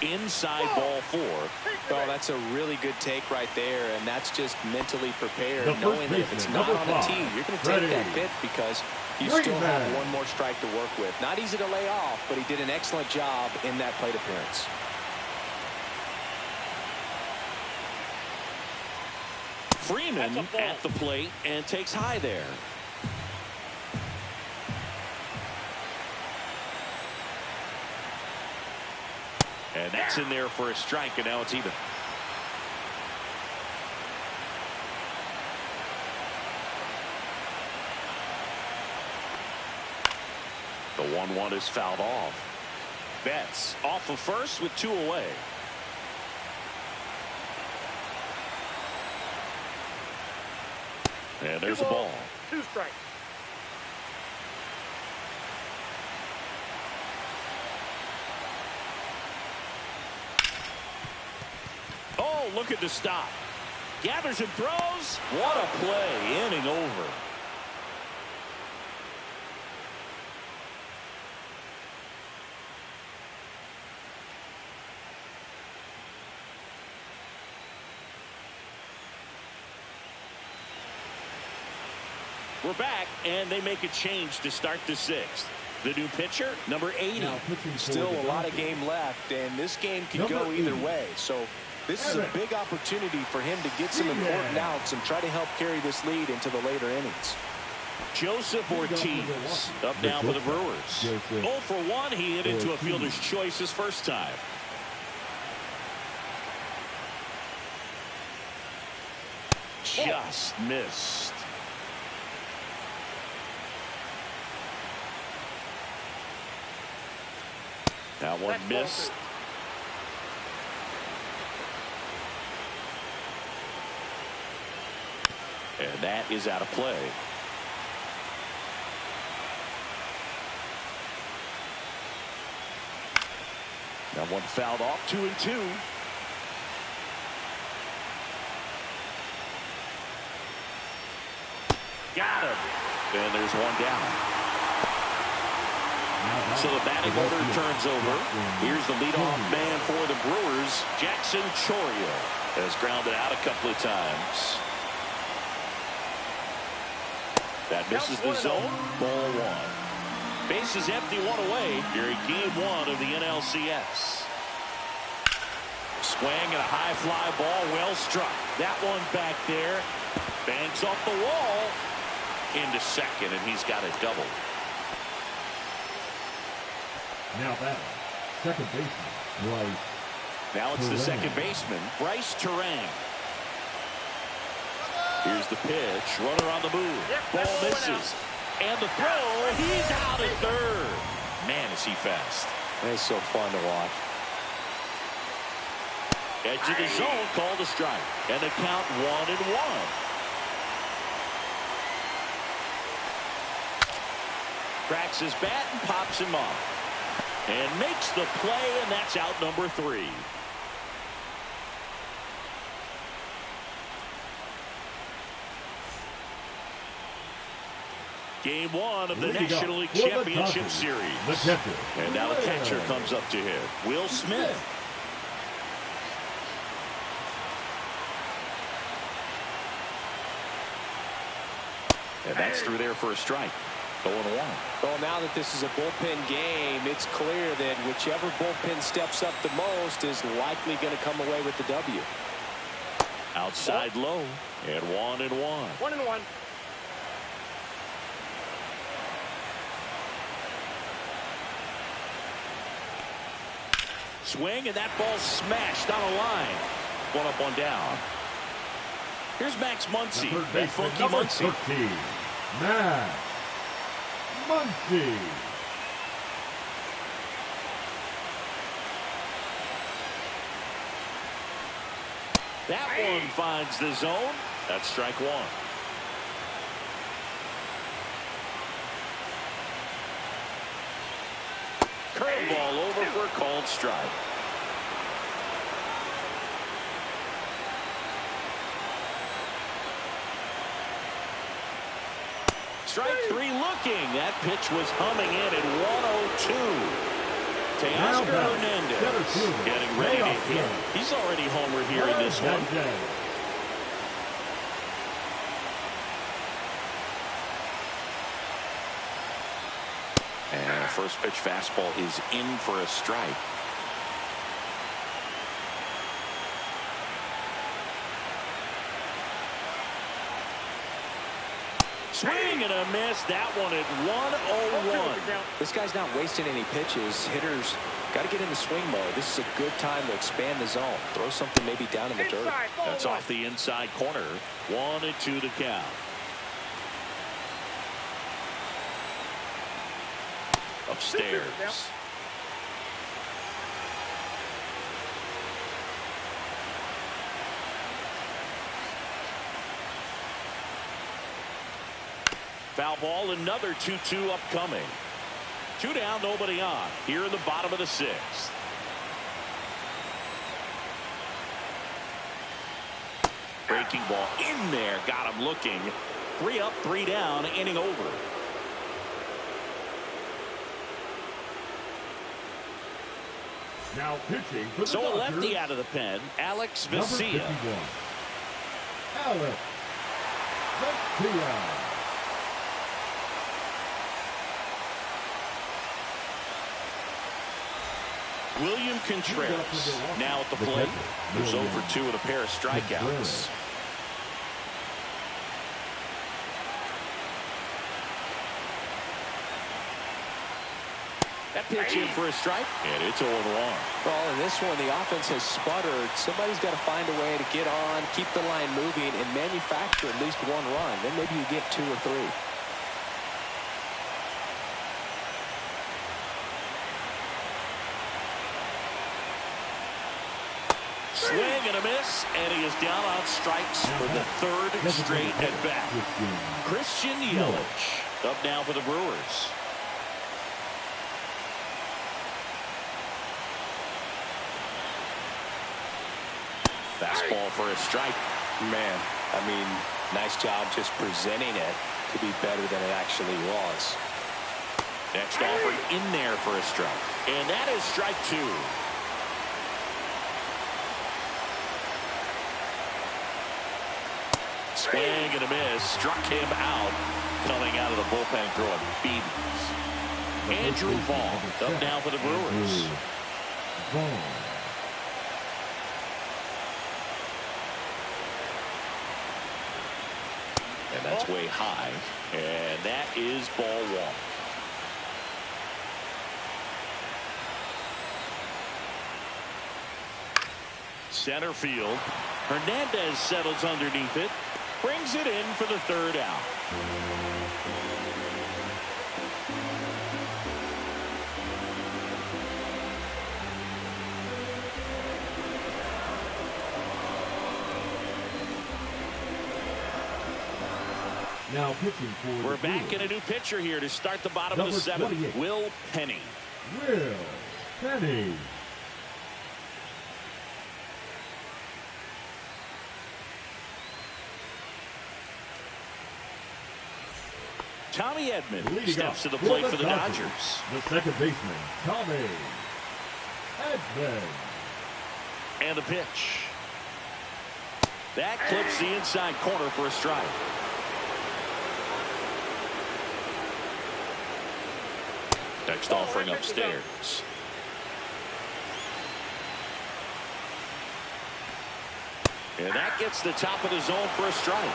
Inside ball 4. Well, that's a really good take right there, and that's just mentally prepared, The first knowing that if it's baseman, not on the number tee, 5, you're going to ready. take that pitch because you Green still have man. 1 more strike to work with. Not easy to lay off, but he did an excellent job in that plate appearance. Freeman at the plate and takes high there. And that's in there for a strike, and now it's even. The 1-1 is fouled off. Betts off of first with 2 away. And there's a ball. 2 strikes. Oh, look at the stop. Gathers and throws. What a play. Inning over. We're back, and they make a change to start the 6th. The new pitcher, number 80. Still a lot of game left, and this game could go either way. So this is a big opportunity for him to get some important outs and try to help carry this lead into the later innings. Joseph Ortiz up now for the Brewers. 0 for 1. He hit into a fielder's choice his first time. Just missed. That one missed. And that is out of play. That one fouled off. 2-2. Got him. And there's one down. So the batting order turns over. Here's the leadoff man for the Brewers. Jackson Chourio has grounded out a couple of times. That misses the zone. Ball 1. Base is empty, 1 away here in game 1 of the NLCS. Swing and a high fly ball, well struck. That one back there. Banks off the wall. Into second, and he's got a double. Now that second baseman, Bryce. Now it's the second baseman, Bryce Terang. Here's the pitch. Runner on the move. Ball misses. And the throw. He's out at third. Man, is he fast. It's so fun to watch. Edge of the zone, called a strike. And the count 1-1. Cracks his bat and pops him off. And makes the play, and that's out number 3. Game 1 of the National League Championship Series. And now the catcher comes up to him, Will Smith. And that's through there for a strike. 0-1. Well, now that this is a bullpen game, it's clear that whichever bullpen steps up the most is likely going to come away with the W. Outside low, and 1-1. 1-1. Swing, and that ball smashed on a line. 1 up, 1 down. Here's Max Muncy. That funky Muncy. Max Muncy. That one finds the zone. That's strike 1. Curveball over for a called strike. Strike 3 looking. That pitch was humming in at 102. Teoscar Hernandez getting ready to hit. He's already homered here in this one. And the first pitch fastball is in for a strike. Swing and a miss. That one at 101. This guy's not wasting any pitches. Hitters got to get into swing mode. This is a good time to expand the zone. Throw something maybe down in the dirt. That's off the inside corner. 1-2 the count. upstairs. Foul ball, another 2-2 upcoming. 2 down, nobody on. Here in the bottom of the 6th. Breaking ball in there, got him looking. 3 up, 3 down, inning over. Now pitching for the So a Dodgers, lefty out of the pen, Alex number Vesia. 51, Alex Vesia. William Contreras now at the plate. There's over 2 with a pair of strikeouts. That pitch in for a strike, and it's 0-1. Well, in this one, the offense has sputtered. Somebody's got to find a way to get on, keep the line moving, and manufacture at least 1 run. Then maybe you get 2 or 3. Swing and a miss, and he is down on strikes for the 3rd straight at bat. Christian Yelich up now for the Brewers. Fastball for a strike. Man, I mean, nice job just presenting it to be better than it actually was. Next offering in there for a strike, and that is strike 2. Swing and a miss, struck him out, coming out of the bullpen throwing beatings. Andrew Vaughn up now for the Brewers. And that's way high, and that is ball 1. Center field. Hernandez settles underneath it. Brings it in for the 3rd out. Now pitching for We're back in a new pitcher here to start the bottom of the 7th. Will Penny. Will Penny. Tommy Edman steps to the plate for the Dodgers. The second baseman, Tommy Edman. And a pitch. That clips the inside corner for a strike. Next offering upstairs. And that gets the top of the zone for a strike.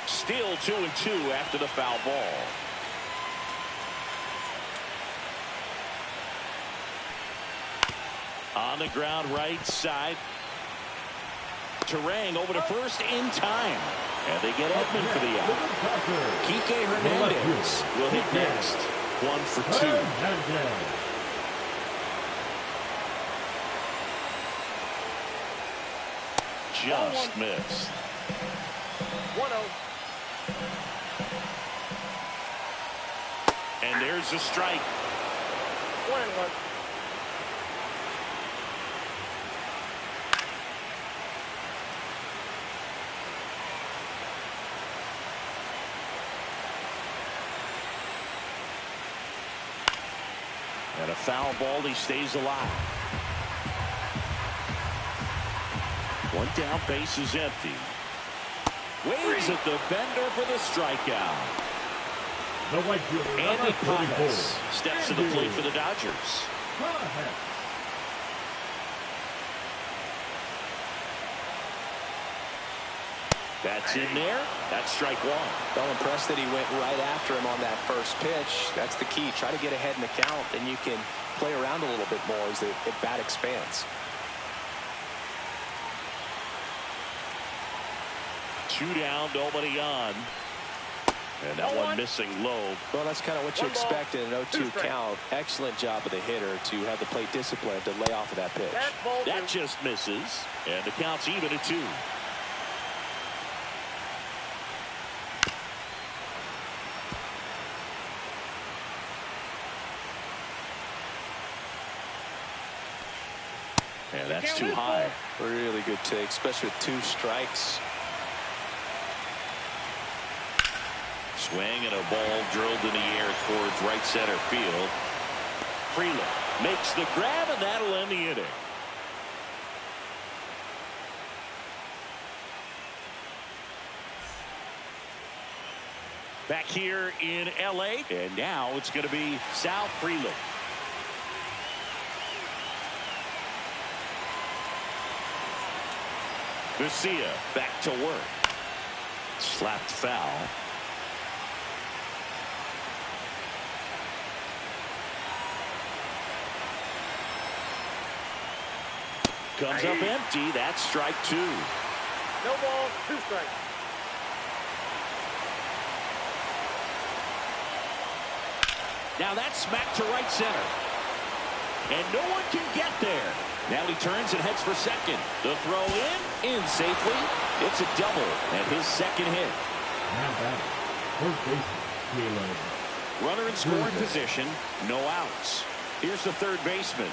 Still 2-2 after the foul ball. On the ground right side. Terang over to first in time. And they get Edman for the out. Kike Hernandez will hit next. 1 for 2. Just missed. 1-0. And there's a strike. 1-1. And a foul ball, he stays alive. 1 down, base is empty. Waves at the bender for the strikeout. The right fielder, Andy number 44, Pages steps to the plate for the Dodgers. That's in there. That's strike 1. Well, impressed that he went right after him on that first pitch. That's the key. Try to get ahead in the count, then you can play around a little bit more as the at bat expands. 2 down, nobody on. And that one missing low. Well, that's kind of what you expect in an 0-2 count. Excellent job of the hitter to have the plate discipline to lay off of that pitch. That just misses. And the count's even at 2. And that's too high. Really good take, especially with 2 strikes. Swing and a ball drilled in the air towards right center field. Freeland makes the grab, and that'll end the inning. Back here in L.A., and now it's going to be Sal Freeland. Garcia back to work. Slapped foul. Comes up empty. That's strike 2. No ball, 2 strikes. Now that's smacked to right center. And no one can get there. Now he turns and heads for second. The throw in safely. It's a double and his second hit. Now batter, first baseman, Runner in scoring position, no outs. Here's the third baseman.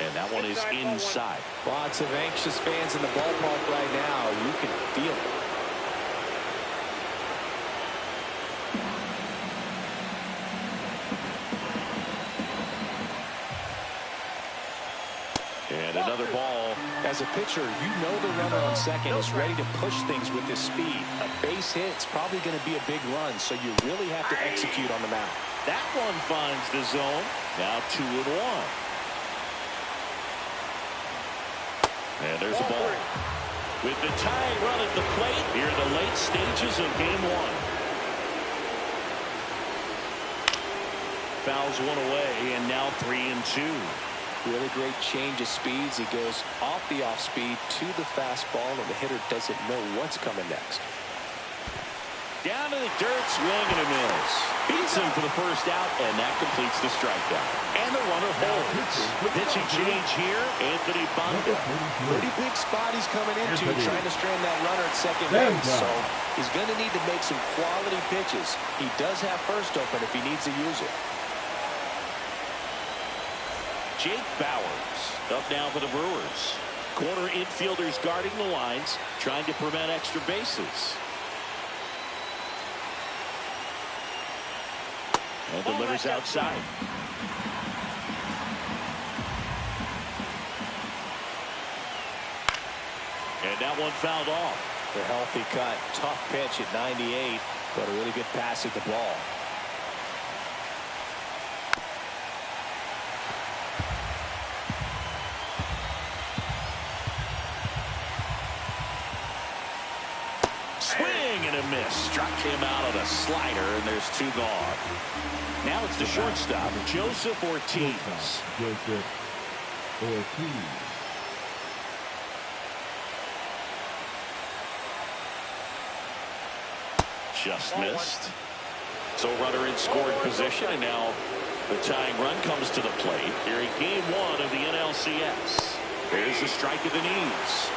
And that one is inside. Lots of anxious fans in the ballpark right now. You can feel it. And another ball. As a pitcher, you know the runner on second is ready to push things with his speed. A base hit's probably going to be a big run, so you really have to execute on the mound. That one finds the zone. Now 2-1. And there's a ball. With the tying run at the plate, here are the late stages of game 1. Fouls one away, and now 3-2. Really great change of speeds. He goes off the off speed to the fastball, and the hitter doesn't know what's coming next. Down to the dirt, swing and a miss. Beats him for the first out, and that completes the strikeout. And the runner holds. Pitching change here, Anthony Banda. Pretty big spot he's coming into, trying to strand that runner at second base. So he's going to need to make some quality pitches. He does have first open if he needs to use it. Jake Bowers up now for the Brewers. Corner infielders guarding the lines, trying to prevent extra bases. And delivers outside. And that one fouled off. A healthy cut. Tough pitch at 98, but a really good pass at the ball. Swing and a miss. Struck him out on a slider, and there's 2 gone. Now it's the shortstop, Joseph Ortiz. Joseph Ortiz. Just missed. So runner in scoring position, and now the tying run comes to the plate here in game 1 of the NLCS. There's the strike of the knees.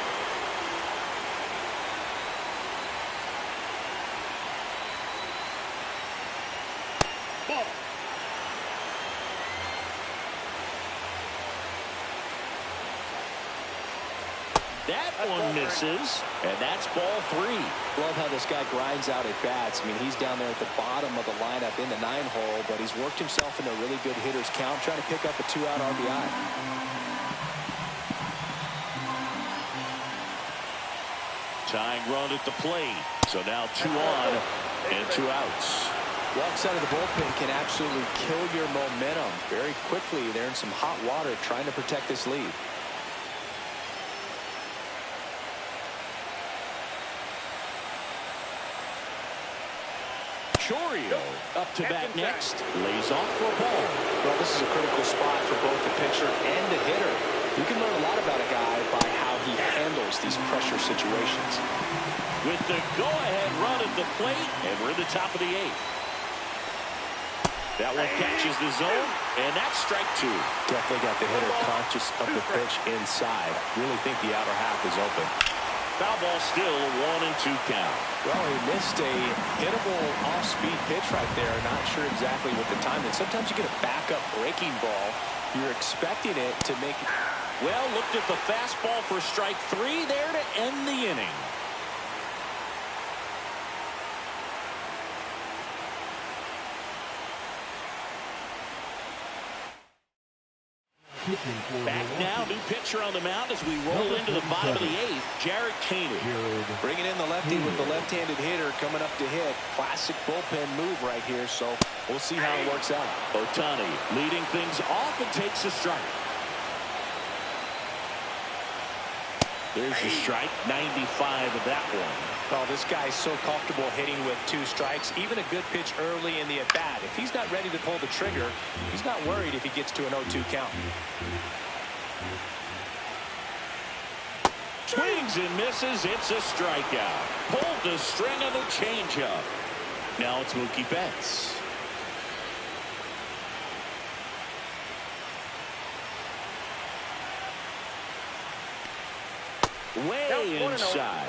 That one misses, and that's ball 3. Love how this guy grinds out at bats. I mean, he's down there at the bottom of the lineup in the 9-hole, but he's worked himself into a really good hitter's count, trying to pick up a 2-out RBI. Tying run at the plate. So now 2 on and 2 outs. Walks out of the bullpen can absolutely kill your momentum very quickly. They're in some hot water trying to protect this lead. Chorio up to bat next. Lays off for a ball. Well, this is a critical spot for both the pitcher and the hitter. You can learn a lot about a guy by how he handles these pressure situations. With the go-ahead run at the plate, and we're in the top of the 8th. That one catches the zone, and that's strike 2. Definitely got the hitter conscious of the pitch inside. Really think the outer half is open. Foul ball still, 1-2 count. Well, he missed a hittable off-speed pitch right there. Not sure exactly what the time is. Sometimes you get a backup breaking ball. You're expecting it to make it. Well, looked at the fastball for strike 3 there to end the inning. Back now, new pitcher on the mound as we roll into the bottom of the 8th. Jared Koenig. Bringing in the lefty with the left-handed hitter coming up to hit. Classic bullpen move right here, so we'll see how it works out. Ohtani leading things off and takes a strike. There's the strike, 95 of that one. Oh, this guy's so comfortable hitting with 2 strikes. Even a good pitch early in the at-bat. If he's not ready to pull the trigger, he's not worried if he gets to an 0-2 count. Swings and misses. It's a strikeout. Pulled the string on the changeup. Now it's Mookie Betts. Way inside.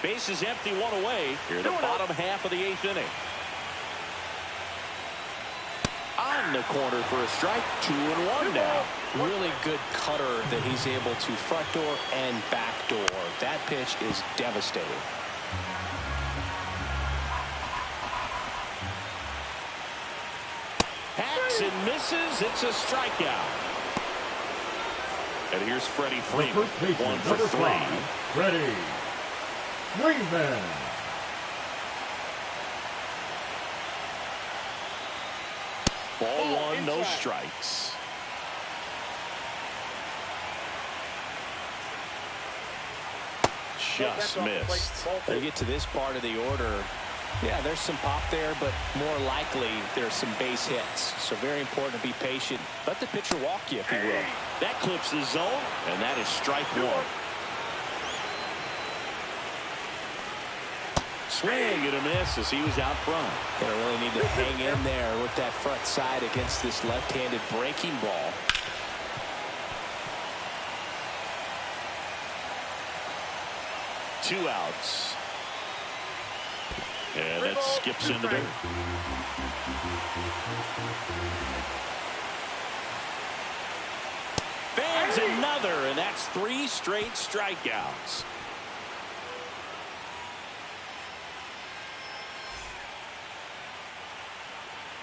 Base is empty, 1 away. Here the bottom half of the 8th inning. On the corner for a strike, 2-1 now. Really good cutter that he's able to front door and back door. That pitch is devastating. Hacks and misses. It's a strikeout. And here's Freddie Freeman. 1 for 3. Freddie Freeman. Ball 1, no strikes. Just missed. They get to this part of the order. Yeah, there's some pop there, but more likely there's some base hits. So very important to be patient. Let the pitcher walk you, if he will. That clips the zone, and that is strike 1. Swing and a miss as he was out front. Gonna really need to hang in there with that front side against this left-handed breaking ball. Two outs. And that skips in the dirt. Fans another, and that's 3 straight strikeouts.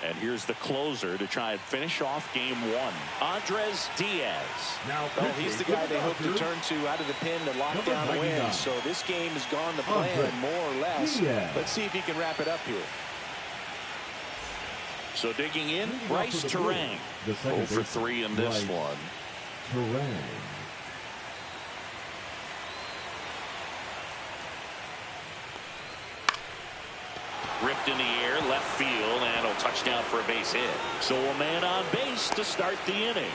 And here's the closer to try and finish off game 1. Andres Diaz. Now, well, he's the guy they hope to turn to out of the pen to lock down a win. So this game has gone to plan, more or less. Diaz. Let's see if he can wrap it up here. So digging in, Bryce Terang. 0 for 3 in this one. Terang. Ripped in the air, left field, and a touchdown for a base hit. So a man on base to start the inning.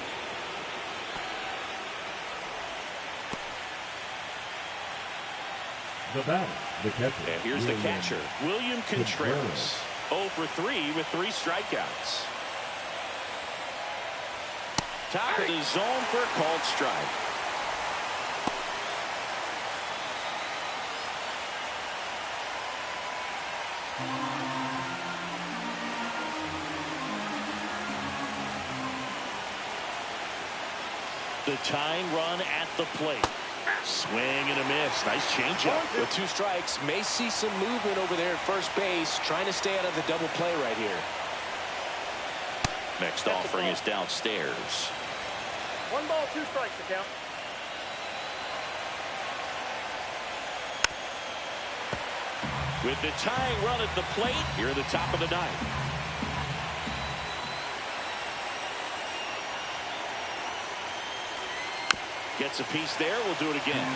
The batter, the catcher. And here's the catcher, William Contreras. 0 for 3 with 3 strikeouts. Top of the zone for a called strike. The tying run at the plate. Swing and a miss. Nice changeup. With 2 strikes, may see some movement over there at first base, trying to stay out of the double play right here. Next offering is downstairs. 1 ball, 2 strikes to count. With the tying run at the plate, here at the top of the 9th. Gets a piece there. We'll do it again.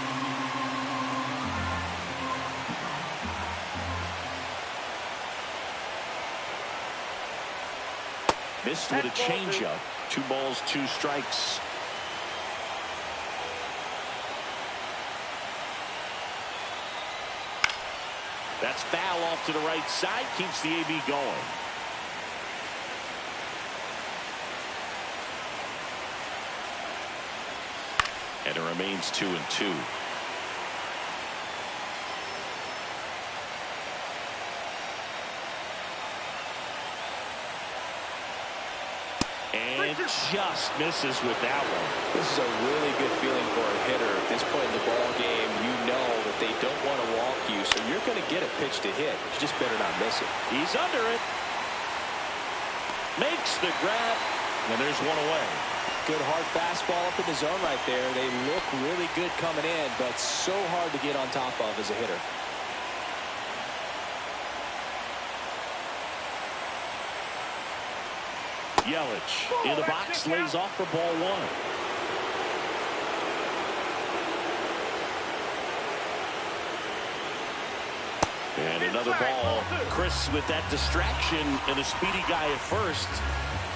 Missed with a changeup. 2 balls, 2 strikes. That's foul off to the right side. Keeps the AB going. And it remains 2-2. And just misses with that one. This is a really good feeling for a hitter. At this point in the ball game, you know that they don't want to walk you, so you're going to get a pitch to hit. You just better not miss it. He's under it. Makes the grab, and there's one away. Good hard fastball up in the zone right there. They look really good coming in, but so hard to get on top of as a hitter. Yelich in the box, lays off for ball 1. And another ball. Chris with that distraction and a speedy guy at first.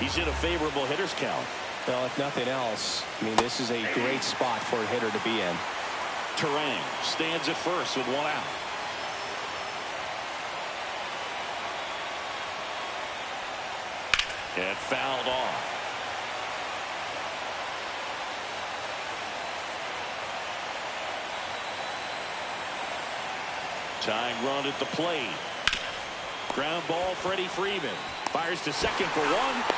He's in a favorable hitter's count. Well, if nothing else, I mean, this is a great spot for a hitter to be in. Terang stands at first with 1 out. And fouled off. Tying run at the plate. Ground ball, Freddie Freeman. Fires to second for 1,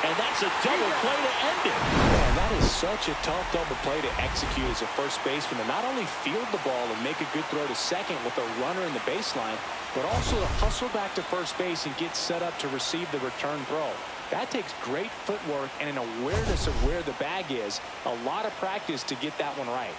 and that's a double play to end it. Man, that is such a tough double play to execute as a first baseman, to not only field the ball and make a good throw to second with a runner in the baseline, but also to hustle back to first base and get set up to receive the return throw. That takes great footwork and an awareness of where the bag is. A lot of practice to get that one right.